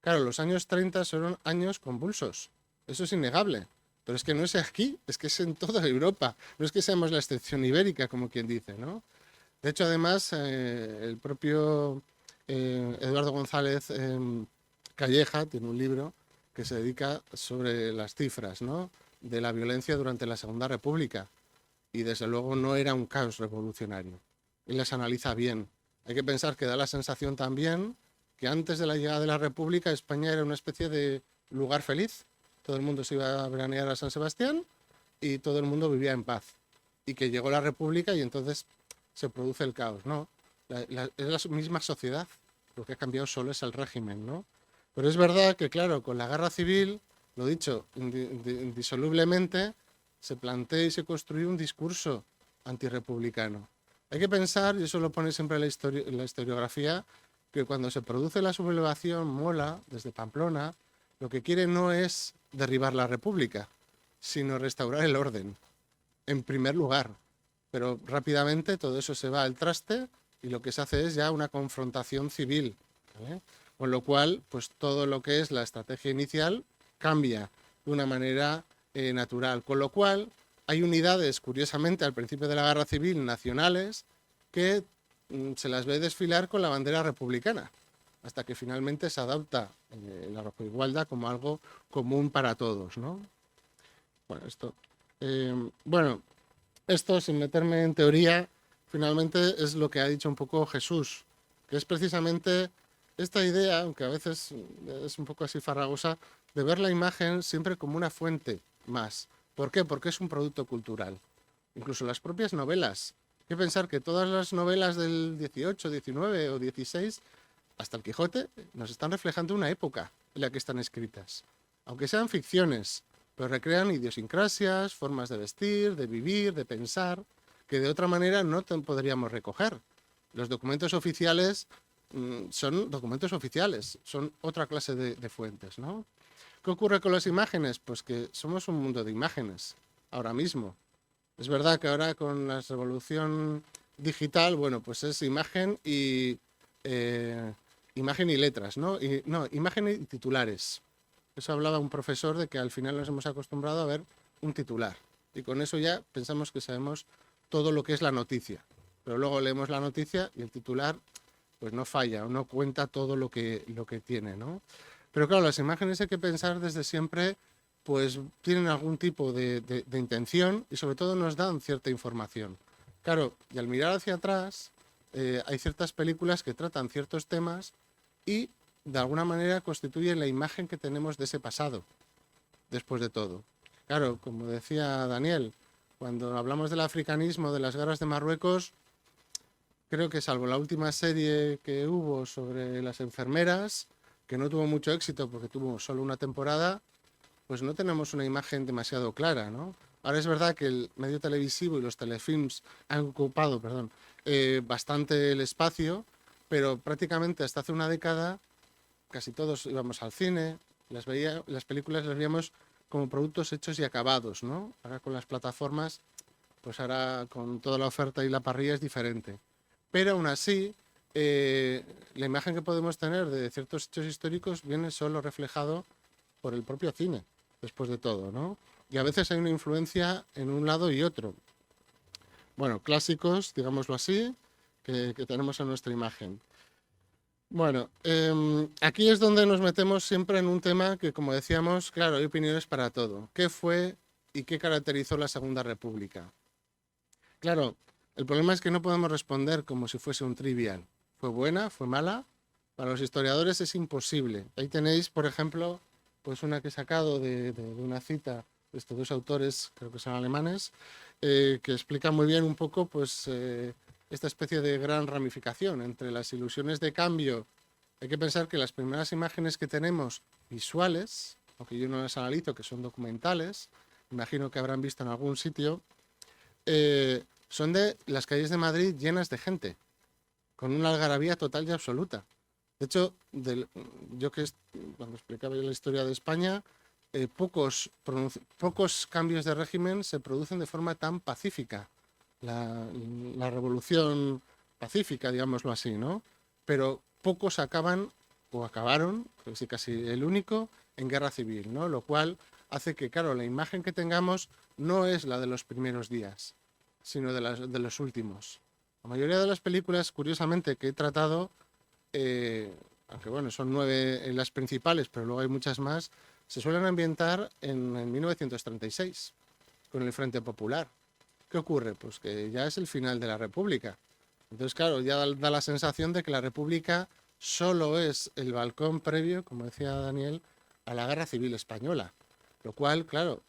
Claro, los años 30 son años convulsos, eso es innegable. Pero es que no es aquí, es que es en toda Europa. No es que seamos la excepción ibérica, como quien dice, ¿no? De hecho, además, el propio Eduardo González Calleja tiene un libro que se dedica sobre las cifras, ¿no? De la violencia durante la Segunda República. Y desde luego no era un caos revolucionario. Él las analiza bien. Hay que pensar que da la sensación también que antes de la llegada de la República España era una especie de lugar feliz. Todo el mundo se iba a veranear a San Sebastián y todo el mundo vivía en paz. Y que llegó la República y entonces se produce el caos, ¿no? Es la misma sociedad, lo que ha cambiado solo es el régimen, ¿no? Pero es verdad que, claro, con la guerra civil, lo dicho, indisolublemente, se plantea y se construye un discurso antirrepublicano. Hay que pensar, y eso lo pone siempre la historiografía, que cuando se produce la sublevación mola, desde Pamplona, lo que quiere no es derribar la República, sino restaurar el orden, en primer lugar. Pero rápidamente todo eso se va al traste y lo que se hace es ya una confrontación civil, ¿vale? Con lo cual, pues todo lo que es la estrategia inicial cambia de una manera natural. Con lo cual, hay unidades, curiosamente, al principio de la Guerra Civil, nacionales, que se las ve desfilar con la bandera republicana, hasta que finalmente se adopta la igualdad como algo común para todos, ¿no? Esto, sin meterme en teoría, finalmente es lo que ha dicho un poco Jesús, que es precisamente esta idea, aunque a veces es un poco así farragosa, de ver la imagen siempre como una fuente más. ¿Por qué? Porque es un producto cultural. Incluso las propias novelas. Hay que pensar que todas las novelas del 18, 19 o 16, hasta el Quijote, nos están reflejando una época en la que están escritas. Aunque sean ficciones, pero recrean idiosincrasias, formas de vestir, de vivir, de pensar, que de otra manera no podríamos recoger. Los documentos oficiales son documentos oficiales, son otra clase de fuentes, ¿no? ¿Qué ocurre con las imágenes? Pues que somos un mundo de imágenes, ahora mismo. Es verdad que ahora con la revolución digital, bueno, pues es imagen y letras, ¿no? No, imagen y titulares. Eso hablaba un profesor de que al final nos hemos acostumbrado a ver un titular. Y con eso ya pensamos que sabemos todo lo que es la noticia. Pero luego leemos la noticia y el titular pues no falla, no cuenta todo lo que tiene, ¿no? Pero claro, las imágenes hay que pensar desde siempre, pues tienen algún tipo de intención y sobre todo nos dan cierta información. Claro, y al mirar hacia atrás, hay ciertas películas que tratan ciertos temas y de alguna manera constituyen la imagen que tenemos de ese pasado, después de todo. Claro, como decía Daniel, cuando hablamos del africanismo, de las guerras de Marruecos, creo que salvo la última serie que hubo sobre las enfermeras, que no tuvo mucho éxito porque tuvo solo una temporada, pues no tenemos una imagen demasiado clara, ¿no? Ahora es verdad que el medio televisivo y los telefilms han ocupado, bastante el espacio, pero prácticamente hasta hace una década casi todos íbamos al cine, las películas las veíamos como productos hechos y acabados, ¿no? Ahora con las plataformas, pues ahora con toda la oferta y la parrilla es diferente. Pero aún así, la imagen que podemos tener de ciertos hechos históricos viene solo reflejado por el propio cine, después de todo, ¿no? Y a veces hay una influencia en un lado y otro. Bueno, clásicos, digámoslo así, que tenemos en nuestra imagen. Bueno, aquí es donde nos metemos siempre en un tema que, como decíamos, claro, hay opiniones para todo. ¿Qué fue y qué caracterizó la Segunda República? Claro, el problema es que no podemos responder como si fuese un trivial. ¿Fue buena? ¿Fue mala? Para los historiadores es imposible. Ahí tenéis, por ejemplo, pues una que he sacado de una cita de estos dos autores, creo que son alemanes, que explican muy bien un poco, pues, esta especie de gran ramificación entre las ilusiones de cambio. Hay que pensar que las primeras imágenes que tenemos visuales, aunque yo no las analizo, que son documentales, imagino que habrán visto en algún sitio, son de las calles de Madrid llenas de gente, con una algarabía total y absoluta. De hecho, cuando explicaba yo la historia de España, pocos cambios de régimen se producen de forma tan pacífica. La revolución pacífica, digámoslo así, ¿no? Pero pocos acaban, o acabaron, casi el único, en guerra civil, ¿no? Lo cual hace que, claro, la imagen que tengamos no es la de los primeros días, sino de los últimos. La mayoría de las películas, curiosamente, que he tratado, aunque bueno, son 9 las principales, pero luego hay muchas más, se suelen ambientar en 1936, con el Frente Popular. ¿Qué ocurre? Pues que ya es el final de la República. Entonces, claro, ya da la sensación de que la República solo es el balcón previo, como decía Daniel, a la Guerra Civil Española. Lo cual, claro,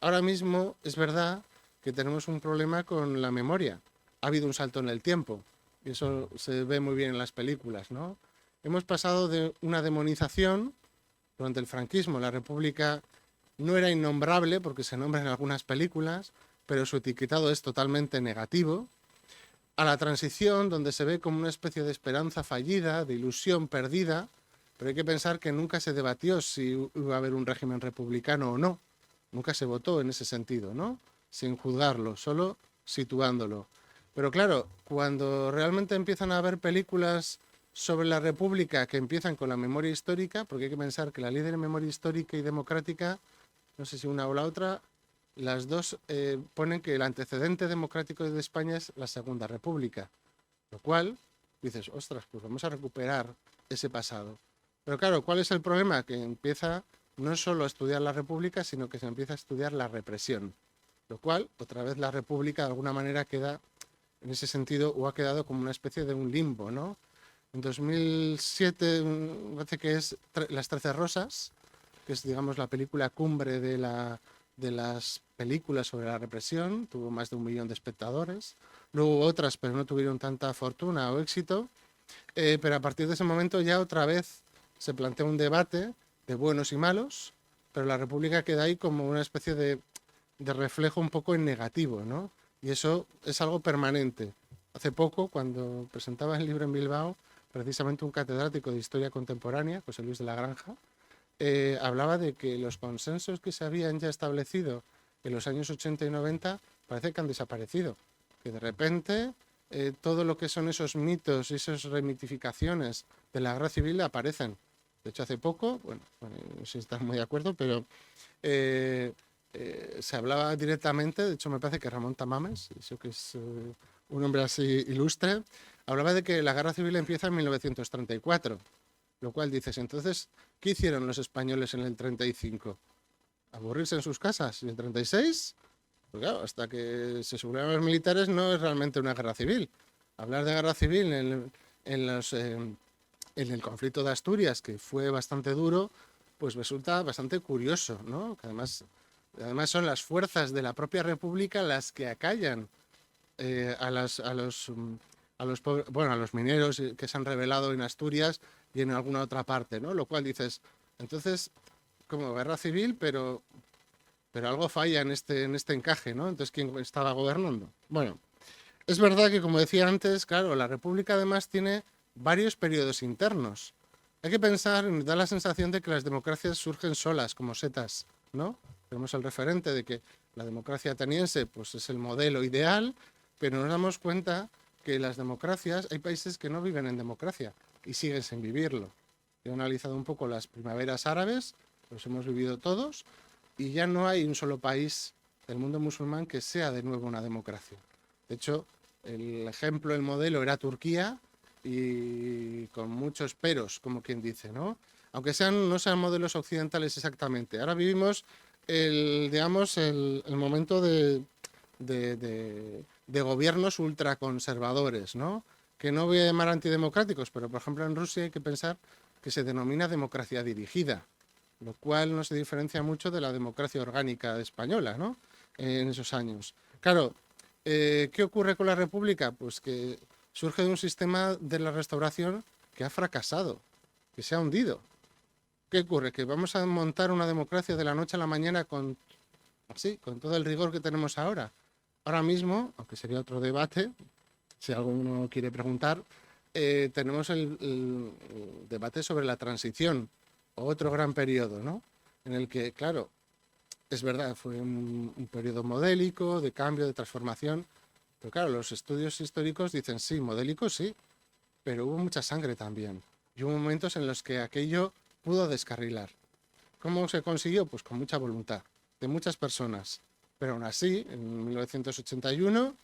ahora mismo es verdad que tenemos un problema con la memoria. Ha habido un salto en el tiempo, y eso se ve muy bien en las películas, ¿no? Hemos pasado de una demonización durante el franquismo. La República no era innombrable, porque se nombra en algunas películas, pero su etiquetado es totalmente negativo, a la transición, donde se ve como una especie de esperanza fallida, de ilusión perdida, pero hay que pensar que nunca se debatió si iba a haber un régimen republicano o no. Nunca se votó en ese sentido, ¿no? Sin juzgarlo, solo situándolo. Pero claro, cuando realmente empiezan a haber películas sobre la República que empiezan con la memoria histórica, porque hay que pensar que la ley de memoria histórica y democrática, no sé si una o la otra, las dos ponen que el antecedente democrático de España es la Segunda República, lo cual dices, ostras, pues vamos a recuperar ese pasado. Pero claro, ¿cuál es el problema? Que empieza no solo a estudiar la República, sino que se empieza a estudiar la represión, lo cual, otra vez, la República de alguna manera queda, en ese sentido, o ha quedado como una especie de un limbo, ¿no? En 2007, parece que es Las 13 Rosas, que es, digamos, la película cumbre de las películas sobre la represión, tuvo más de 1 millón de espectadores. Luego hubo otras, pero no tuvieron tanta fortuna o éxito. Pero a partir de ese momento ya otra vez se plantea un debate de buenos y malos, pero la República queda ahí como una especie de reflejo un poco en negativo, ¿no? Y eso es algo permanente. Hace poco, cuando presentaba el libro en Bilbao, precisamente un catedrático de Historia Contemporánea, José Luis de la Granja, hablaba de que los consensos que se habían ya establecido en los años 80 y 90 parece que han desaparecido, que de repente todo lo que son esos mitos y esas remitificaciones de la guerra civil aparecen. De hecho, hace poco, bueno, no sé si estás muy de acuerdo, pero se hablaba directamente, de hecho me parece que Ramón Tamames, eso que es un hombre así ilustre, hablaba de que la guerra civil empieza en 1934, lo cual dices, entonces, ¿qué hicieron los españoles en el 35? ¿Aburrirse en sus casas? ¿Y el 36? Pues claro, hasta que se sublevaron los militares no es realmente una guerra civil. Hablar de guerra civil en el conflicto de Asturias, que fue bastante duro, pues resulta bastante curioso, ¿no? Que además son las fuerzas de la propia República las que acallan a los mineros que se han rebelado en Asturias y en alguna otra parte, ¿no? Lo cual dices, entonces, como guerra civil, pero algo falla en este encaje, ¿no? Entonces, ¿quién estaba gobernando? Bueno, es verdad que, como decía antes, claro, la República además tiene varios periodos internos. Hay que pensar, me da la sensación de que las democracias surgen solas, como setas, ¿no? Tenemos el referente de que la democracia ateniense pues, es el modelo ideal, pero nos damos cuenta que las democracias, hay países que no viven en democracia y siguen sin vivirlo. He analizado un poco las primaveras árabes, los hemos vivido todos, y ya no hay un solo país del mundo musulmán que sea de nuevo una democracia. De hecho, el ejemplo, el modelo era Turquía, y con muchos peros, como quien dice, ¿no? Aunque no sean modelos occidentales exactamente. Ahora vivimos el momento de gobiernos ultraconservadores, ¿no? Que no voy a llamar antidemocráticos, pero por ejemplo en Rusia hay que pensar que se denomina democracia dirigida, lo cual no se diferencia mucho de la democracia orgánica española, ¿no? En esos años. Claro, ¿qué ocurre con la República? Pues que surge de un sistema de la Restauración que ha fracasado, que se ha hundido. ¿Qué ocurre? Que vamos a montar una democracia de la noche a la mañana con todo el rigor que tenemos ahora. Ahora mismo, aunque sería otro debate, si alguno quiere preguntar, tenemos el debate sobre la transición, otro gran periodo, ¿no? En el que, claro, es verdad, fue un periodo modélico, de cambio, de transformación, pero claro, los estudios históricos dicen sí, modélico sí, pero hubo mucha sangre también. Y hubo momentos en los que aquello pudo descarrilar. ¿Cómo se consiguió? Pues con mucha voluntad de muchas personas. Pero aún así, en 1981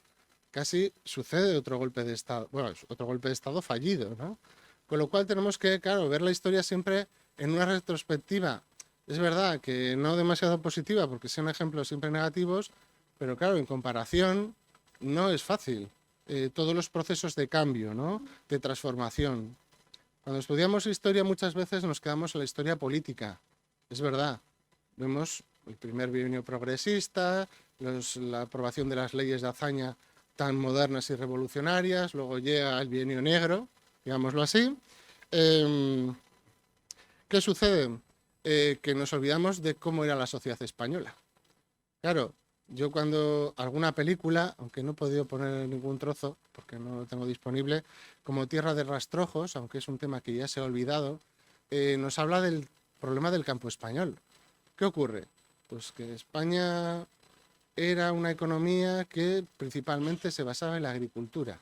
casi sucede otro golpe de Estado, bueno, otro golpe de Estado fallido, ¿no? Con lo cual tenemos que, claro, ver la historia siempre en una retrospectiva. Es verdad que no demasiado positiva, porque son ejemplos siempre negativos, pero claro, en comparación no es fácil. Todos los procesos de cambio, ¿no? De transformación. Cuando estudiamos historia muchas veces nos quedamos en la historia política. Es verdad. Vemos el primer bienio progresista, la aprobación de las leyes de hazaña tan modernas y revolucionarias, luego llega el bienio negro, digámoslo así. ¿Qué sucede? Que nos olvidamos de cómo era la sociedad española. Claro, yo cuando alguna película, aunque no he podido poner ningún trozo, porque no lo tengo disponible, como Tierra de Rastrojos, aunque es un tema que ya se ha olvidado, nos habla del problema del campo español. ¿Qué ocurre? Pues que España era una economía que principalmente se basaba en la agricultura.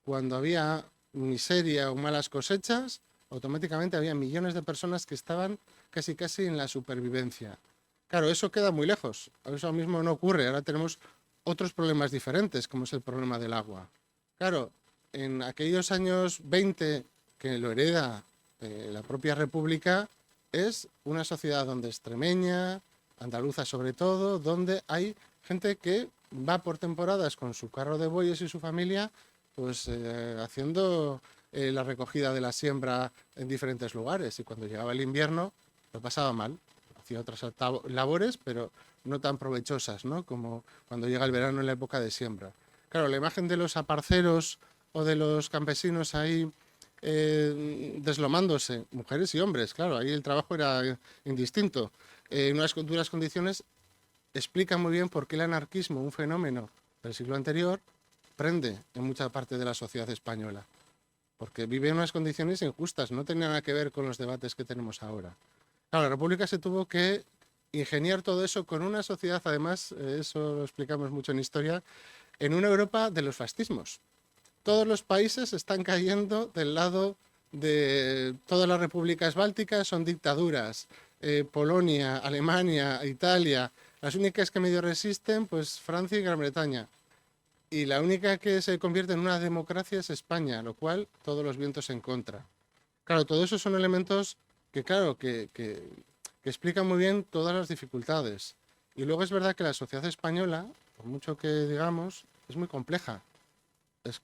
Cuando había miseria o malas cosechas, automáticamente había millones de personas que estaban casi en la supervivencia. Claro, eso queda muy lejos. Eso mismo no ocurre. Ahora tenemos otros problemas diferentes, como es el problema del agua. Claro, en aquellos años 20 que lo hereda la propia República, es una sociedad donde extremeña, andaluza sobre todo, donde hay gente que va por temporadas con su carro de bueyes y su familia, pues haciendo la recogida de la siembra en diferentes lugares. Y cuando llegaba el invierno, lo pasaba mal. Hacía otras labores, pero no tan provechosas, ¿no? Como cuando llega el verano en la época de siembra. Claro, la imagen de los aparceros o de los campesinos ahí deslomándose, mujeres y hombres, claro, ahí el trabajo era indistinto. En unas duras condiciones explica muy bien por qué el anarquismo, un fenómeno del siglo anterior, prende en mucha parte de la sociedad española. porque vive en unas condiciones injustas, no tenía nada que ver con los debates que tenemos ahora. Claro, la República se tuvo que ingeniar todo eso con una sociedad, además, eso lo explicamos mucho en historia, en una Europa de los fascismos. Todos los países están cayendo del lado de todas las repúblicas bálticas, son dictaduras. Polonia, Alemania, Italia, las únicas que medio resisten, pues Francia y Gran Bretaña. Y la única que se convierte en una democracia es España, lo cual todos los vientos en contra. Claro, todos esos son elementos que, claro, que explican muy bien todas las dificultades. Y luego es verdad que la sociedad española, por mucho que digamos, es muy compleja. Es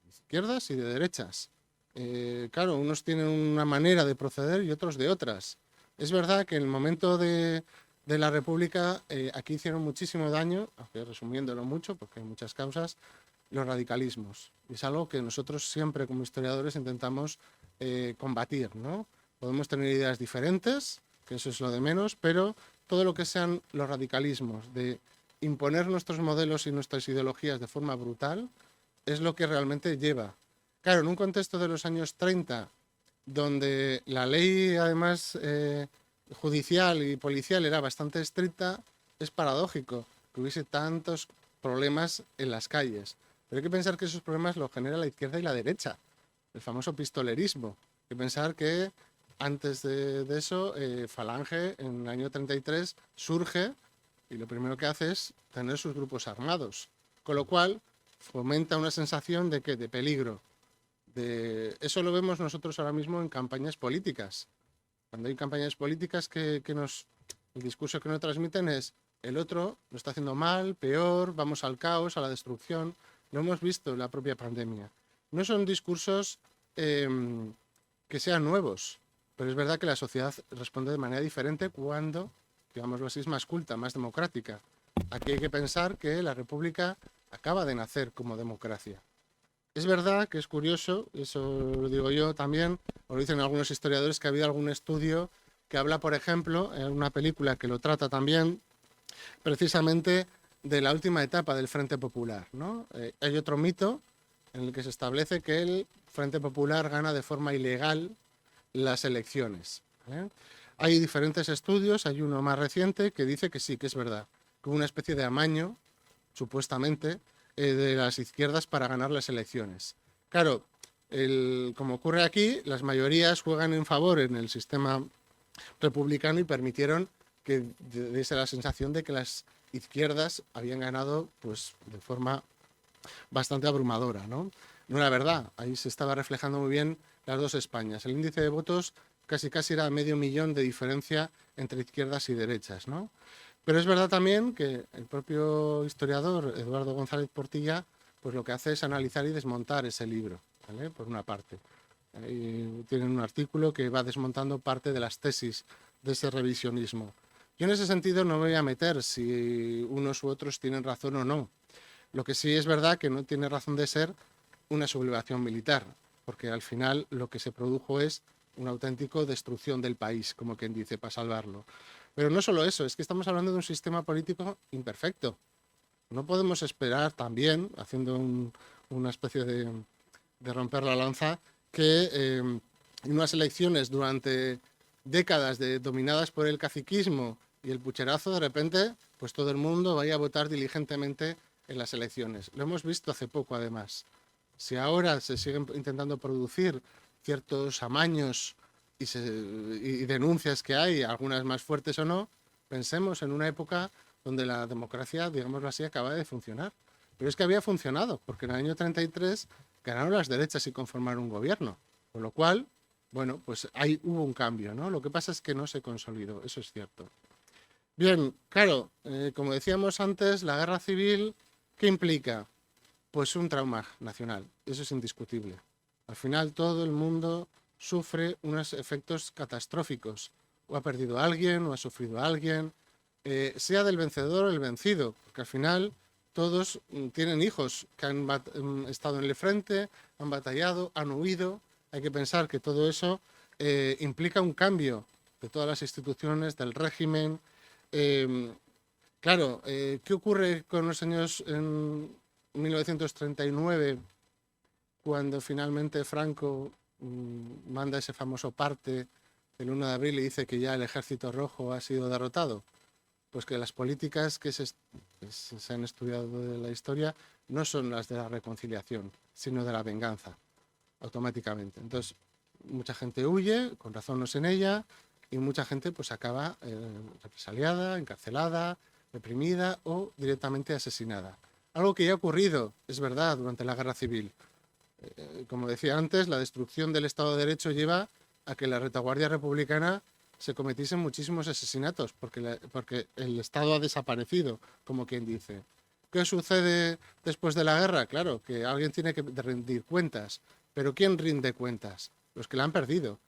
izquierdas y de derechas. Claro, unos tienen una manera de proceder y otros de otras. Es verdad que en el momento de la República aquí hicieron muchísimo daño, aunque resumiéndolo mucho, porque hay muchas causas, los radicalismos. Y es algo que nosotros siempre como historiadores intentamos combatir, ¿no? Podemos tener ideas diferentes, que eso es lo de menos, pero todo lo que sean los radicalismos, de imponer nuestros modelos y nuestras ideologías de forma brutal, es lo que realmente lleva. Claro, en un contexto de los años 30, donde la ley, además, judicial y policial era bastante estricta, es paradójico que hubiese tantos problemas en las calles. Pero hay que pensar que esos problemas los genera la izquierda y la derecha, el famoso pistolerismo. Hay que pensar que antes de eso, Falange, en el año 33, surge y lo primero que hace es tener sus grupos armados, con lo cual fomenta una sensación de que de peligro. Eso lo vemos nosotros ahora mismo en campañas políticas. Cuando hay campañas políticas el discurso que nos transmiten es el otro lo está haciendo mal, peor, vamos al caos, a la destrucción. Lo hemos visto en la propia pandemia. No son discursos que sean nuevos, pero es verdad que la sociedad responde de manera diferente cuando, digámoslo así, es más culta, más democrática. Aquí hay que pensar que la República acaba de nacer como democracia. Es verdad que es curioso, eso lo digo yo también, o lo dicen algunos historiadores, que ha habido algún estudio que habla, por ejemplo, en una película que lo trata también, precisamente de la última etapa del Frente Popular, ¿no? Hay otro mito en el que se establece que el Frente Popular gana de forma ilegal las elecciones. Hay diferentes estudios, hay uno más reciente que dice que sí, que es verdad, que hubo una especie de amaño, supuestamente, de las izquierdas para ganar las elecciones. Claro, como ocurre aquí, las mayorías juegan en favor en el sistema republicano y permitieron que diese la sensación de que las izquierdas habían ganado pues, de forma bastante abrumadora, ¿no? No era verdad, ahí se estaba reflejando muy bien las dos Españas. El índice de votos casi era 500.000 de diferencia entre izquierdas y derechas, ¿no? Pero es verdad también que el propio historiador Eduardo González Portilla pues lo que hace es analizar y desmontar ese libro, ¿vale? Por una parte. Tienen un artículo que va desmontando parte de las tesis de ese revisionismo. Yo en ese sentido no me voy a meter si unos u otros tienen razón o no. Lo que sí es verdad que no tiene razón de ser una sublevación militar, porque al final lo que se produjo es una auténtica destrucción del país, como quien dice, para salvarlo. Pero no solo eso, es que estamos hablando de un sistema político imperfecto. No podemos esperar también, haciendo una especie de romper la lanza, que en unas elecciones durante décadas dominadas por el caciquismo y el pucherazo, de repente, pues todo el mundo vaya a votar diligentemente en las elecciones. Lo hemos visto hace poco, además. Si ahora se siguen intentando producir ciertos amaños y denuncias que hay, algunas más fuertes o no, pensemos en una época donde la democracia, digámoslo así, acaba de funcionar. Pero es que había funcionado, porque en el año 33 ganaron las derechas y conformaron un gobierno. Con lo cual, bueno, pues ahí hubo un cambio, ¿no? Lo que pasa es que no se consolidó, eso es cierto. Bien, claro, como decíamos antes, la guerra civil, ¿qué implica? Pues un trauma nacional, eso es indiscutible. Al final todo el mundo sufre unos efectos catastróficos. O ha perdido a alguien, o ha sufrido a alguien, sea del vencedor o el vencido, porque al final todos tienen hijos que han estado en el frente, han batallado, han huido. Hay que pensar que todo eso implica un cambio de todas las instituciones, del régimen. Claro, ¿qué ocurre con los años en 1939, cuando finalmente Franco manda ese famoso parte el 1 de abril y dice que ya el Ejército Rojo ha sido derrotado? Pues que las políticas que se han estudiado de la historia no son las de la reconciliación, sino de la venganza, automáticamente. Entonces, mucha gente huye, con razones en ella, y mucha gente pues acaba represaliada, encarcelada, reprimida o directamente asesinada. Algo que ya ha ocurrido, es verdad, durante la Guerra Civil. Como decía antes, la destrucción del Estado de Derecho lleva a que la retaguardia republicana se cometiesen muchísimos asesinatos, porque el Estado ha desaparecido, como quien dice. ¿Qué sucede después de la guerra? Claro, que alguien tiene que rendir cuentas. ¿Pero quién rinde cuentas? Los que la han perdido.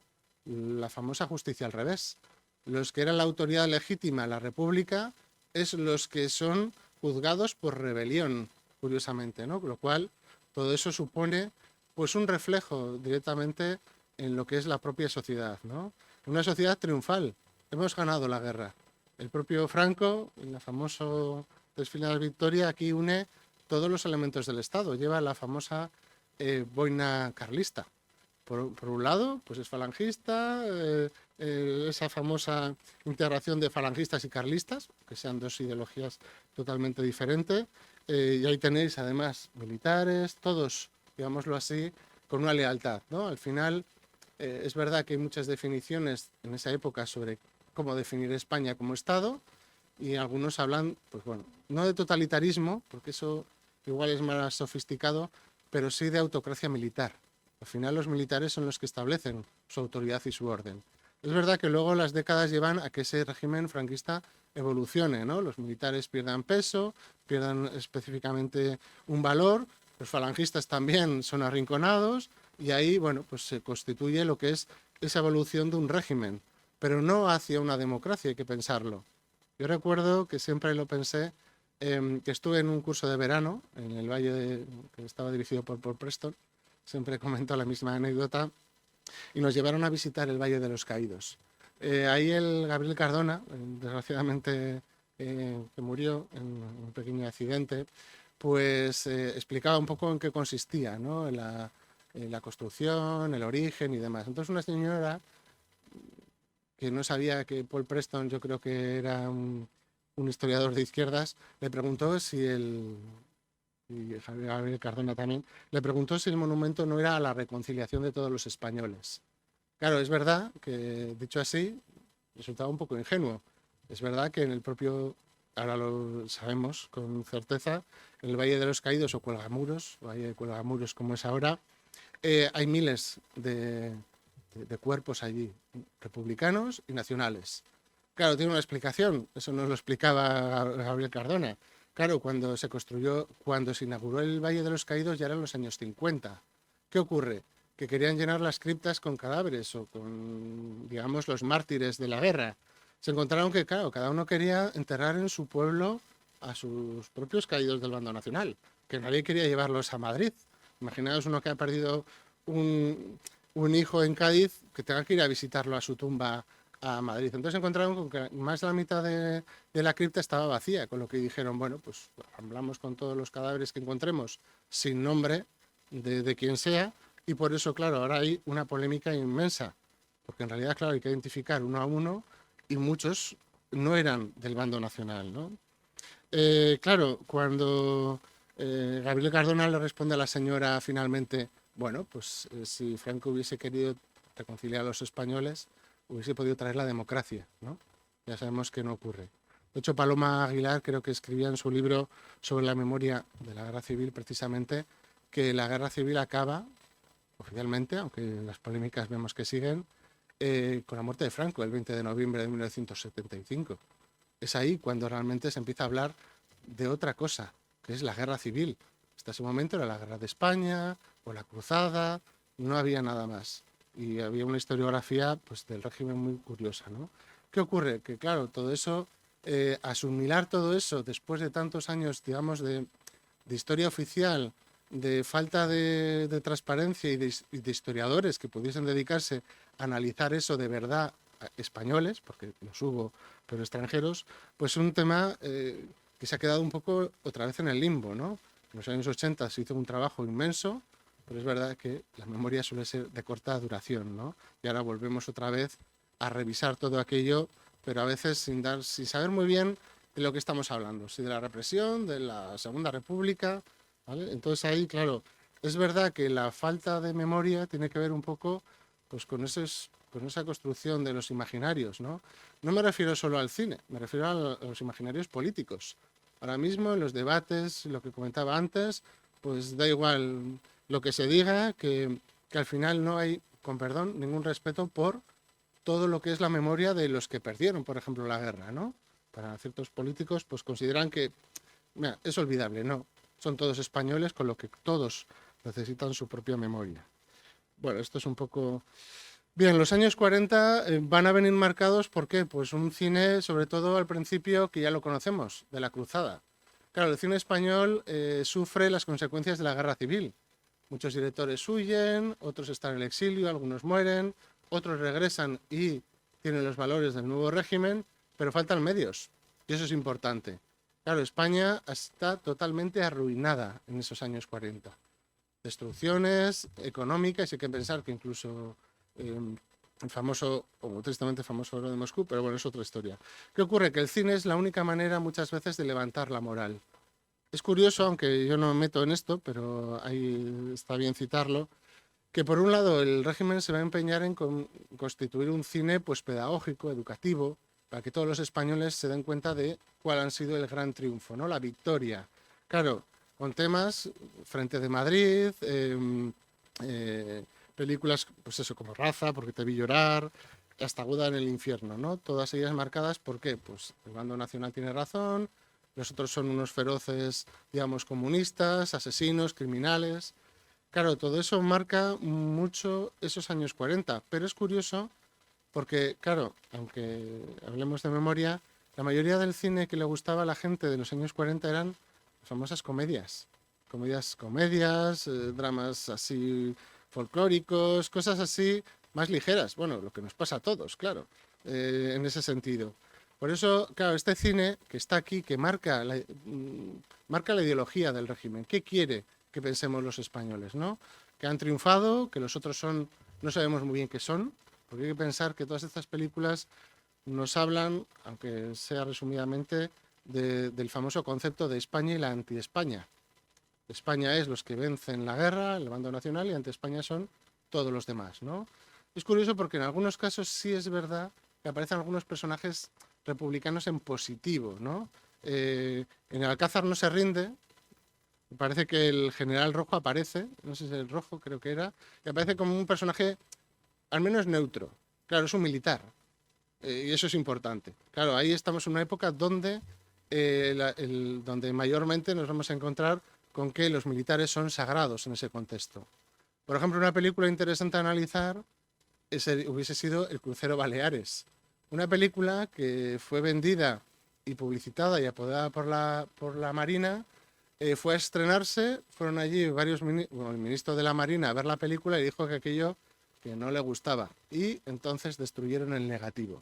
La famosa justicia al revés. Los que eran la autoridad legítima, la república, es los que son juzgados por rebelión, curiosamente, ¿no? Con lo cual, todo eso supone pues un reflejo directamente en lo que es la propia sociedad, ¿no? Una sociedad triunfal. Hemos ganado la guerra. El propio Franco, en el famoso desfile de la victoria, aquí une todos los elementos del Estado. Lleva la famosa boina carlista. Por un lado, pues es falangista, esa famosa integración de falangistas y carlistas, que sean dos ideologías totalmente diferentes. Y ahí tenéis, además, militares, todos, digámoslo así, con una lealtad, ¿no? Al final, es verdad que hay muchas definiciones en esa época sobre cómo definir España como Estado, y algunos hablan, pues bueno, no de totalitarismo, porque eso igual es más sofisticado, pero sí de autocracia militar. Al final los militares son los que establecen su autoridad y su orden. Es verdad que luego las décadas llevan a que ese régimen franquista evolucione, ¿no? Los militares pierdan peso, pierdan específicamente un valor, los falangistas también son arrinconados, y ahí, bueno, pues se constituye lo que es esa evolución de un régimen, pero no hacia una democracia, hay que pensarlo. Yo recuerdo que siempre lo pensé, que estuve en un curso de verano en el Valle que estaba dirigido por Paul Preston, siempre comento la misma anécdota, y nos llevaron a visitar el Valle de los Caídos. Ahí el Gabriel Cardona, desgraciadamente que murió en un pequeño accidente, pues explicaba un poco en qué consistía, ¿no? En la construcción, el origen y demás. Entonces una señora que no sabía que Paul Preston, yo creo que era un historiador de izquierdas, le preguntó si y Gabriel Cardona también, le preguntó si el monumento no era a la reconciliación de todos los españoles. Claro, es verdad que, dicho así, resultaba un poco ingenuo. Es verdad que en el propio, ahora lo sabemos con certeza, en el Valle de los Caídos o Cuelgamuros, Valle de Cuelgamuros como es ahora, hay miles de cuerpos allí, republicanos y nacionales. Claro, tiene una explicación, eso nos lo explicaba Gabriel Cardona. Claro, cuando se inauguró el Valle de los Caídos ya eran los años 50. ¿Qué ocurre? Que querían llenar las criptas con cadáveres o con, digamos, los mártires de la guerra. Se encontraron que, claro, cada uno quería enterrar en su pueblo a sus propios caídos del bando nacional, que nadie quería llevarlos a Madrid. Imaginaos uno que ha perdido un hijo en Cádiz, que tenga que ir a visitarlo a su tumba a Madrid. Entonces encontraron con que más de la mitad de la cripta estaba vacía, con lo que dijeron, bueno, pues hablamos con todos los cadáveres que encontremos sin nombre de quien sea, y por eso, claro, ahora hay una polémica inmensa, porque en realidad, claro, hay que identificar uno a uno, y muchos no eran del bando nacional, ¿no? Claro, cuando Gabriel Cardona le responde a la señora finalmente, bueno, pues si Franco hubiese querido reconciliar a los españoles, hubiese podido traer la democracia, ¿no? Ya sabemos que no ocurre. De hecho, Paloma Aguilar creo que escribía en su libro sobre la memoria de la Guerra Civil precisamente que la Guerra Civil acaba oficialmente, aunque las polémicas vemos que siguen, con la muerte de Franco, el 20 de noviembre de 1975. Es ahí cuando realmente se empieza a hablar de otra cosa, que es la Guerra Civil. Hasta ese momento era la Guerra de España o la Cruzada, no había nada más. Y había una historiografía pues, del régimen muy curiosa, ¿no? ¿Qué ocurre? Que claro, todo eso, asimilar todo eso después de tantos años, digamos, de historia oficial, de falta de transparencia y de historiadores que pudiesen dedicarse a analizar eso de verdad, españoles, porque los hubo, pero extranjeros, pues un tema que se ha quedado un poco otra vez en el limbo, ¿no? En los años 80 se hizo un trabajo inmenso, pero es verdad que la memoria suele ser de corta duración, ¿no? Y ahora volvemos otra vez a revisar todo aquello, pero a veces sin saber muy bien de lo que estamos hablando, si de la represión, de la Segunda República, ¿vale? Entonces ahí, claro, es verdad que la falta de memoria tiene que ver un poco pues, con esa construcción de los imaginarios, ¿no? No me refiero solo al cine, me refiero a los imaginarios políticos. Ahora mismo en los debates, lo que comentaba antes, pues da igual lo que se diga, que al final no hay, con perdón, ningún respeto por todo lo que es la memoria de los que perdieron, por ejemplo, la guerra, ¿no? Para ciertos políticos, pues consideran que mira, es olvidable, no. Son todos españoles, con lo que todos necesitan su propia memoria. Bueno, esto es un poco... Bien, los años 40 van a venir marcados por qué, pues un cine, sobre todo al principio, que ya lo conocemos, de la Cruzada. Claro, el cine español sufre las consecuencias de la guerra civil. Muchos directores huyen, otros están en el exilio, algunos mueren, otros regresan y tienen los valores del nuevo régimen, pero faltan medios, y eso es importante. Claro, España está totalmente arruinada en esos años 40. Destrucciones económicas, y hay que pensar que incluso el famoso, o tristemente famoso Oro de Moscú, pero bueno, es otra historia. ¿Qué ocurre? Que el cine es la única manera muchas veces de levantar la moral. Es curioso, aunque yo no me meto en esto, pero ahí está bien citarlo, que por un lado el régimen se va a empeñar en constituir un cine pues pedagógico, educativo, para que todos los españoles se den cuenta de cuál ha sido el gran triunfo, ¿no? La victoria. Claro, con temas Frente de Madrid, películas pues eso, como Raza, Porque te vi llorar, hasta Aguda en el infierno, ¿no? Todas ellas marcadas, ¿por qué? Pues el bando nacional tiene razón, los otros son unos feroces, digamos, comunistas, asesinos, criminales. Claro, todo eso marca mucho esos años 40, pero es curioso porque, claro, aunque hablemos de memoria, la mayoría del cine que le gustaba a la gente de los años 40 eran famosas comedias. Comedias, dramas así folclóricos, cosas así más ligeras. Bueno, lo que nos pasa a todos, claro, en ese sentido. Por eso, claro, este cine que está aquí, que marca la ideología del régimen. ¿Qué quiere que pensemos los españoles, ¿no? Que han triunfado, que los otros son, no sabemos muy bien qué son, porque hay que pensar que todas estas películas nos hablan, aunque sea resumidamente, del famoso concepto de España y la anti-España. España es los que vencen la guerra, el bando nacional, y anti-España son todos los demás, ¿no? Es curioso porque en algunos casos sí es verdad que aparecen algunos personajes republicanos en positivo, ¿no? En el Alcázar no se rinde, parece que el general Rojo aparece, no sé si es el Rojo, creo que era, y aparece como un personaje al menos neutro. Claro, es un militar, y eso es importante. Claro, ahí estamos en una época donde, donde mayormente nos vamos a encontrar con que los militares son sagrados en ese contexto. Por ejemplo, una película interesante a analizar hubiese sido El crucero Baleares, una película que fue vendida y publicitada y apodada por la Marina. Fue a estrenarse, fueron allí varios el ministro de la Marina a ver la película y dijo que aquello que no le gustaba, y entonces destruyeron el negativo.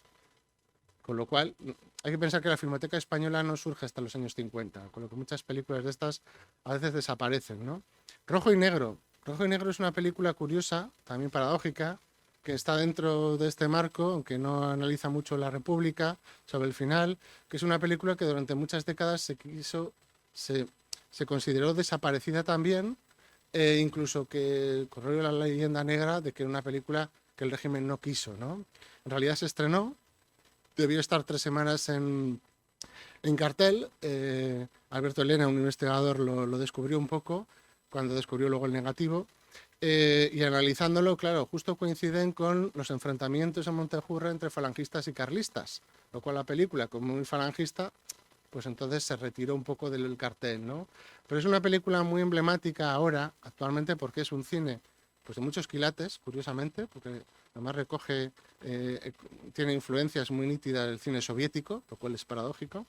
Con lo cual, hay que pensar que la Filmoteca Española no surge hasta los años 50, con lo que muchas películas de estas a veces desaparecen, ¿no? Rojo y Negro. Rojo y Negro es una película curiosa, también paradójica, que está dentro de este marco, aunque no analiza mucho la República, sobre el final, que es una película que durante muchas décadas se consideró desaparecida también, incluso que corrió la leyenda negra de que era una película que el régimen no quiso, ¿no? En realidad se estrenó, debió estar 3 semanas en cartel. Alberto Elena, un investigador, lo descubrió un poco, cuando descubrió luego el negativo, y analizándolo, claro, justo coinciden con los enfrentamientos en Montejurra entre falangistas y carlistas, lo cual la película, como muy falangista, pues entonces se retiró un poco del cartel, ¿no? Pero es una película muy emblemática ahora, actualmente, porque es un cine pues de muchos quilates, curiosamente, porque además tiene influencias muy nítidas del cine soviético, lo cual es paradójico,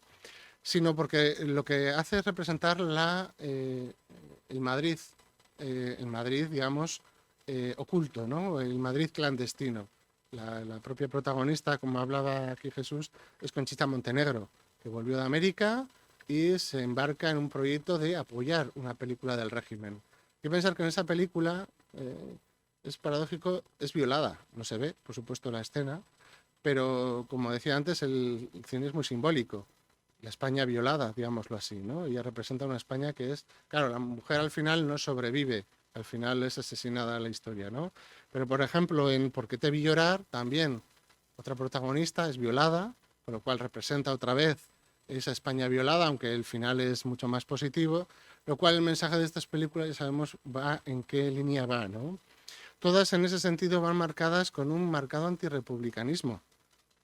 sino porque lo que hace es representar el Madrid, digamos, oculto, ¿no? El Madrid clandestino. La propia protagonista, como hablaba aquí Jesús, es Conchita Montenegro, que volvió de América y se embarca en un proyecto de apoyar una película del régimen. Hay que pensar que en esa película, es paradójico, es violada. No se ve, por supuesto, la escena, pero como decía antes, el cine es muy simbólico. La España violada, digámoslo así, ¿no? Ella representa una España que es, claro, la mujer al final no sobrevive, al final es asesinada en la historia, ¿no? Pero, por ejemplo, en ¿Por qué te vi llorar? También otra protagonista es violada, con lo cual representa otra vez esa España violada, aunque el final es mucho más positivo, lo cual el mensaje de estas películas ya sabemos va en qué línea va, ¿no? Todas en ese sentido van marcadas con un marcado antirrepublicanismo.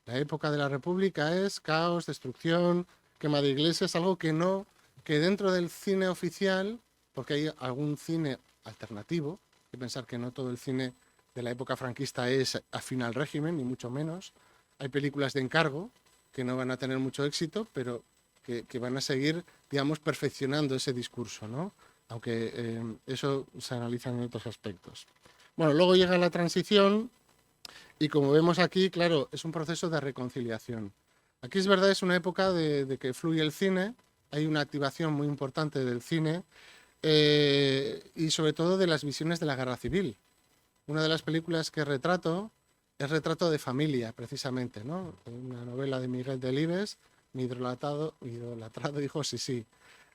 La época de la República es caos, destrucción, quema de iglesias, algo que no, que dentro del cine oficial, porque hay algún cine alternativo, hay que pensar que no todo el cine de la época franquista es afín al régimen, ni mucho menos. Hay películas de encargo que no van a tener mucho éxito, pero que van a seguir, digamos, perfeccionando ese discurso, ¿no? Aunque eso se analiza en otros aspectos. Bueno, luego llega la transición y como vemos aquí, claro, es un proceso de reconciliación. Aquí es verdad, es una época de que fluye el cine, hay una activación muy importante del cine y sobre todo de las visiones de la guerra civil. Una de las películas que retrato es Retrato de familia, precisamente, ¿no? Una novela de Miguel Delibes, mi idolatrado hijo Sisí.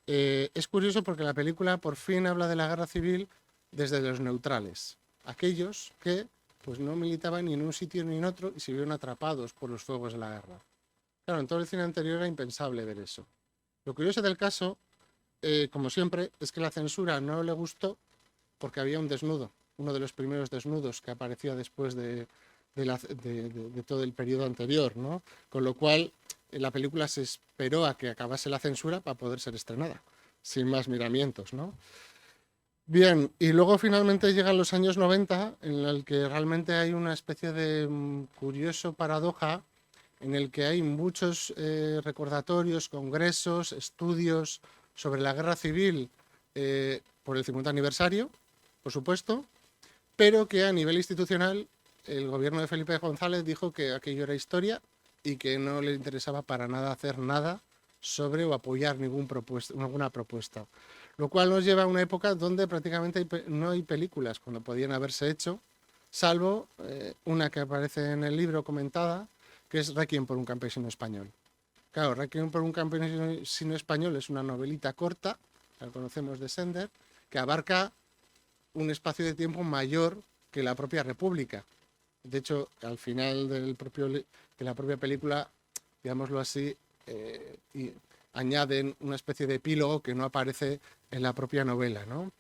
Es curioso porque la película por fin habla de la guerra civil desde los neutrales, aquellos que pues no militaban ni en un sitio ni en otro y se vieron atrapados por los fuegos de la guerra. Claro, en todo el cine anterior era impensable ver eso. Lo curioso del caso, como siempre, es que la censura no le gustó porque había un desnudo, uno de los primeros desnudos que aparecía después de todo el periodo anterior, ¿no? Con lo cual, la película se esperó a que acabase la censura para poder ser estrenada, sin más miramientos, ¿no? Bien, y luego finalmente llegan los años 90, en el que realmente hay una especie de curioso paradoja, en el que hay muchos recordatorios, congresos, estudios sobre la guerra civil por el 50 aniversario, por supuesto, pero que a nivel institucional el gobierno de Felipe González dijo que aquello era historia y que no le interesaba para nada hacer nada sobre o apoyar ninguna propuesta. Lo cual nos lleva a una época donde prácticamente no hay películas cuando podían haberse hecho, salvo una que aparece en el libro comentada, que es Requiem por un campesino español. Claro, Requiem por un campesino español es una novelita corta, la conocemos de Sender, que abarca un espacio de tiempo mayor que la propia República. De hecho, al final de la propia película, digámoslo así, y añaden una especie de epílogo que no aparece en la propia novela, ¿no?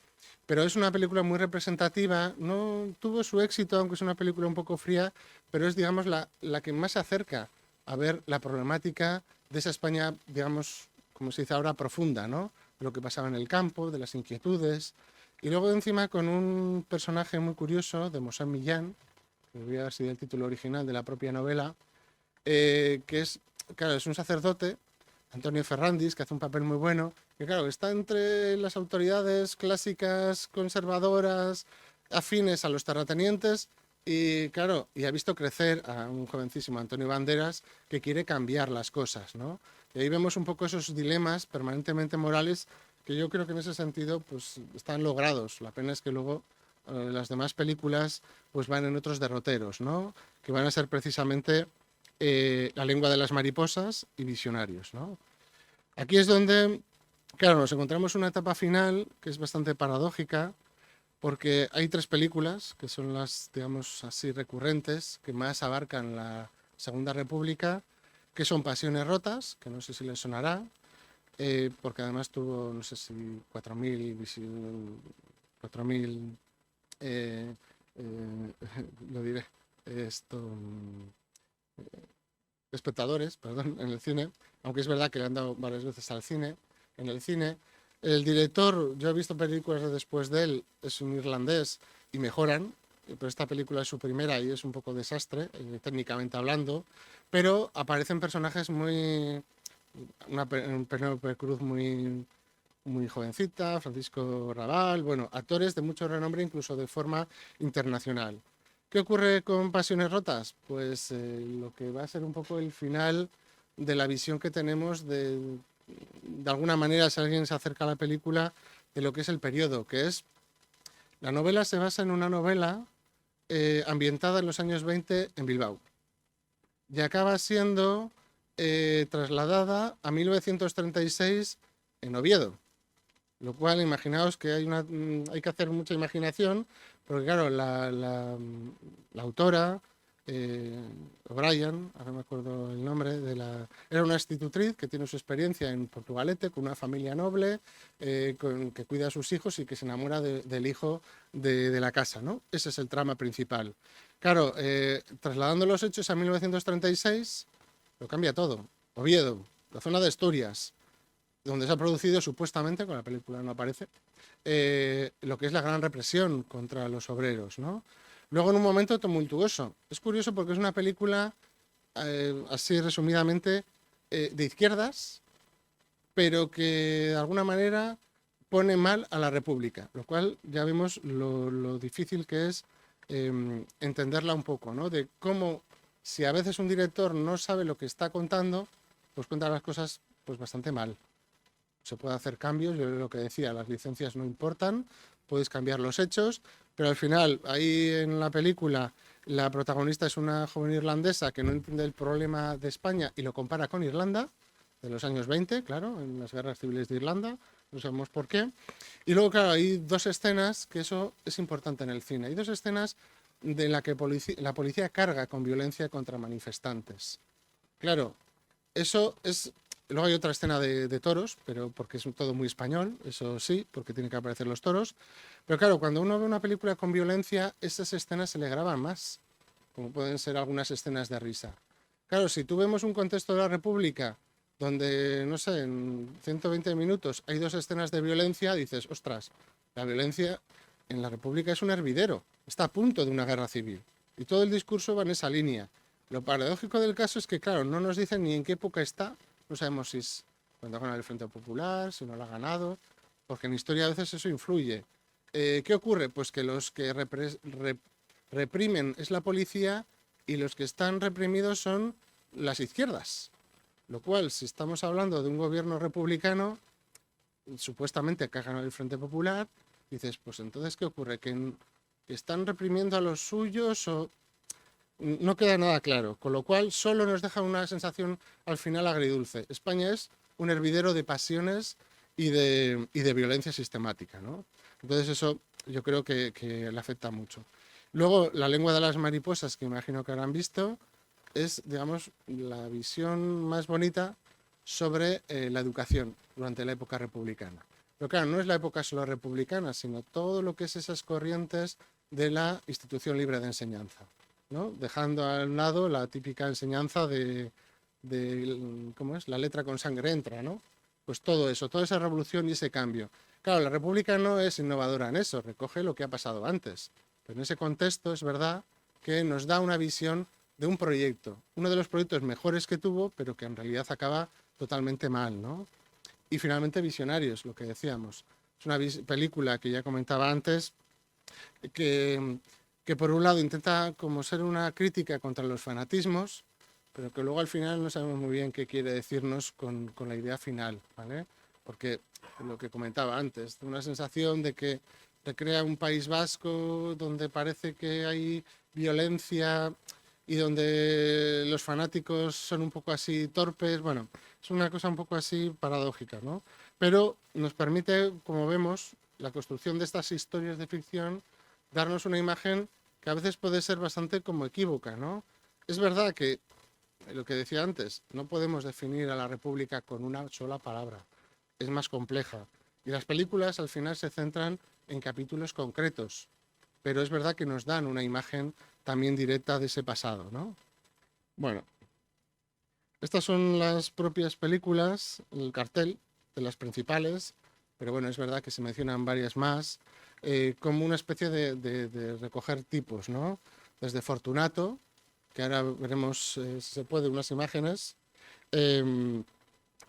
Pero es una película muy representativa, no tuvo su éxito, aunque es una película un poco fría, pero es, digamos, la que más se acerca a ver la problemática de esa España, digamos, como se dice ahora, profunda, ¿no? De lo que pasaba en el campo, de las inquietudes. Y luego encima con un personaje muy curioso de Mosén Millán, que voy a ver si el título original de la propia novela, que es, claro, es un sacerdote, Antonio Ferrandis, que hace un papel muy bueno, que claro, está entre las autoridades clásicas, conservadoras, afines a los terratenientes, y claro, y ha visto crecer a un jovencísimo Antonio Banderas que quiere cambiar las cosas, ¿no? Y ahí vemos un poco esos dilemas permanentemente morales que yo creo que en ese sentido pues están logrados. La pena es que luego las demás películas pues van en otros derroteros, ¿no? Que van a ser precisamente La lengua de las mariposas y Visionarios, ¿no? Aquí es donde, claro, nos encontramos una etapa final que es bastante paradójica, porque hay tres películas que son las, digamos así, recurrentes, que más abarcan la Segunda República, que son Pasiones rotas, que no sé si les sonará, porque además tuvo, no sé si 4.000 lo diré, espectadores, perdón, en el cine, aunque es verdad que le han dado varias veces al cine, en el cine. El director, yo he visto películas de después de él, es un irlandés y mejoran, pero esta película es su primera y es un poco desastre, técnicamente hablando, pero aparecen personajes muy... Una Penélope Cruz muy jovencita, Francisco Rabal, bueno, actores de mucho renombre, incluso de forma internacional. ¿Qué ocurre con Pasiones rotas? Pues lo que va a ser un poco el final de la visión que tenemos de alguna manera, si alguien se acerca a la película, de lo que es el periodo, que es La novela se basa en una novela ambientada en los años 20 en Bilbao y acaba siendo trasladada a 1936 en Oviedo. Lo cual, imaginaos que hay que hacer mucha imaginación, porque claro, la autora, O'Brien, ahora me acuerdo el nombre, era una institutriz que tiene su experiencia en Portugalete, con una familia noble, que cuida a sus hijos y que se enamora del hijo de la casa, ¿no? Ese es el trama principal. Claro, trasladando los hechos a 1936, lo cambia todo. Oviedo, la zona de Asturias, donde se ha producido supuestamente, con la película no aparece, lo que es la gran represión contra los obreros, ¿no? Luego en un momento tumultuoso. Es curioso porque es una película, así resumidamente, de izquierdas, pero que de alguna manera pone mal a la República, lo cual ya vemos lo difícil que es entenderla un poco, ¿no? De cómo, si a veces un director no sabe lo que está contando, pues cuenta las cosas pues bastante mal. Se puede hacer cambios, yo lo que decía, las licencias no importan, puedes cambiar los hechos, pero al final, ahí en la película, la protagonista es una joven irlandesa que no entiende el problema de España y lo compara con Irlanda, de los años 20, claro, en las guerras civiles de Irlanda, no sabemos por qué. Y luego, claro, hay dos escenas, que eso es importante en el cine, hay dos escenas de la que la policía carga con violencia contra manifestantes. Claro, eso es... Luego hay otra escena de toros, pero porque es todo muy español, eso sí, porque tienen que aparecer los toros. Pero claro, cuando uno ve una película con violencia, esas escenas se le graban más, como pueden ser algunas escenas de risa. Claro, si tú vemos un contexto de la República donde, no sé, en 120 minutos hay dos escenas de violencia, dices, ostras, la violencia en la República es un hervidero, está a punto de una guerra civil. Y todo el discurso va en esa línea. Lo paradójico del caso es que, claro, no nos dicen ni en qué época está. No sabemos si es cuando ha ganado el Frente Popular, si no lo ha ganado, porque en historia a veces eso influye. ¿Qué ocurre? Pues que los que reprimen es la policía y los que están reprimidos son las izquierdas. Lo cual, si estamos hablando de un gobierno republicano, supuestamente que ha ganado el Frente Popular, dices, pues entonces, ¿qué ocurre? ¿Que están reprimiendo a los suyos o...? No queda nada claro, con lo cual solo nos deja una sensación al final agridulce. España es un hervidero de pasiones y de violencia sistemática, ¿no? Entonces eso yo creo que le afecta mucho. Luego, La lengua de las mariposas, que imagino que habrán visto, es, digamos, la visión más bonita sobre la educación durante la época republicana. Pero claro, no es la época solo republicana, sino todo lo que es esas corrientes de la institución libre de enseñanza, ¿no? Dejando al lado la típica enseñanza de ¿cómo es? La letra con sangre entra, ¿no? Pues todo eso, toda esa revolución y ese cambio. Claro, la República no es innovadora en eso, recoge lo que ha pasado antes. Pero en ese contexto es verdad que nos da una visión de un proyecto, uno de los proyectos mejores que tuvo, pero que en realidad acaba totalmente mal, ¿no? Y finalmente Visionarios, lo que decíamos. Es una película que ya comentaba antes, que por un lado intenta como ser una crítica contra los fanatismos, pero que luego al final no sabemos muy bien qué quiere decirnos con la idea final, ¿vale? Porque lo que comentaba antes, una sensación de que recrea un País Vasco donde parece que hay violencia y donde los fanáticos son un poco así torpes, bueno, es una cosa un poco así paradójica, ¿no? Pero nos permite, como vemos, la construcción de estas historias de ficción, darnos una imagen que a veces puede ser bastante como equívoca, ¿no? Es verdad que, lo que decía antes, no podemos definir a la República con una sola palabra, es más compleja. Y las películas al final se centran en capítulos concretos, pero es verdad que nos dan una imagen también directa de ese pasado, ¿no? Bueno, estas son las propias películas, el cartel de las principales, pero bueno, es verdad que se mencionan varias más, como una especie de recoger tipos, ¿no? Desde Fortunato, que ahora veremos si se puede unas imágenes,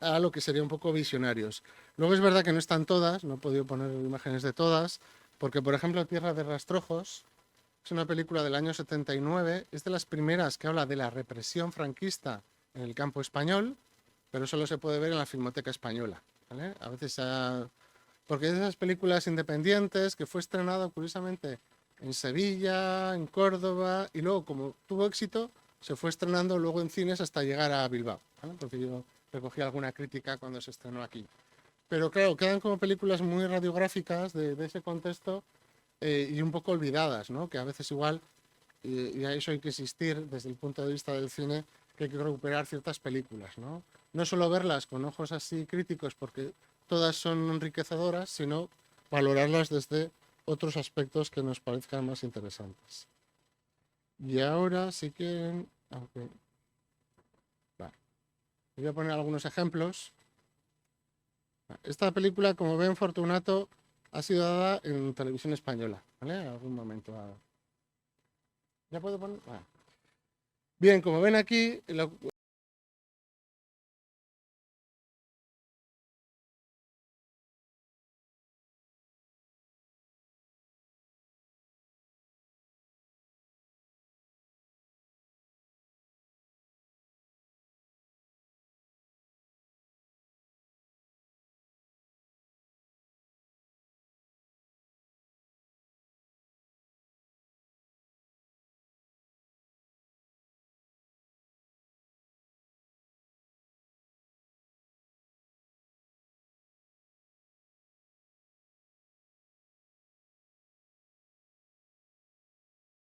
a lo que sería un poco Visionarios. Luego es verdad que no están todas, no he podido poner imágenes de todas, porque por ejemplo Tierra de Rastrojos es una película del año 79, es de las primeras que habla de la represión franquista en el campo español, pero solo se puede ver en la Filmoteca Española, ¿vale? A veces porque es de esas películas independientes que fue estrenado curiosamente en Sevilla, en Córdoba, y luego como tuvo éxito, se fue estrenando luego en cines hasta llegar a Bilbao, ¿vale? Porque yo recogí alguna crítica cuando se estrenó aquí. Pero claro, quedan como películas muy radiográficas de ese contexto y un poco olvidadas, ¿no? Que a veces igual, y a eso hay que insistir desde el punto de vista del cine, que hay que recuperar ciertas películas, ¿no? No solo verlas con ojos así críticos porque todas son enriquecedoras, sino valorarlas desde otros aspectos que nos parezcan más interesantes. Y ahora, si quieren... Okay. Vale. Voy a poner algunos ejemplos. Esta película, como ven, Fortunato, ha sido dada en televisión española, ¿vale? En algún momento dado. ¿Ya puedo poner? Bien, como ven aquí,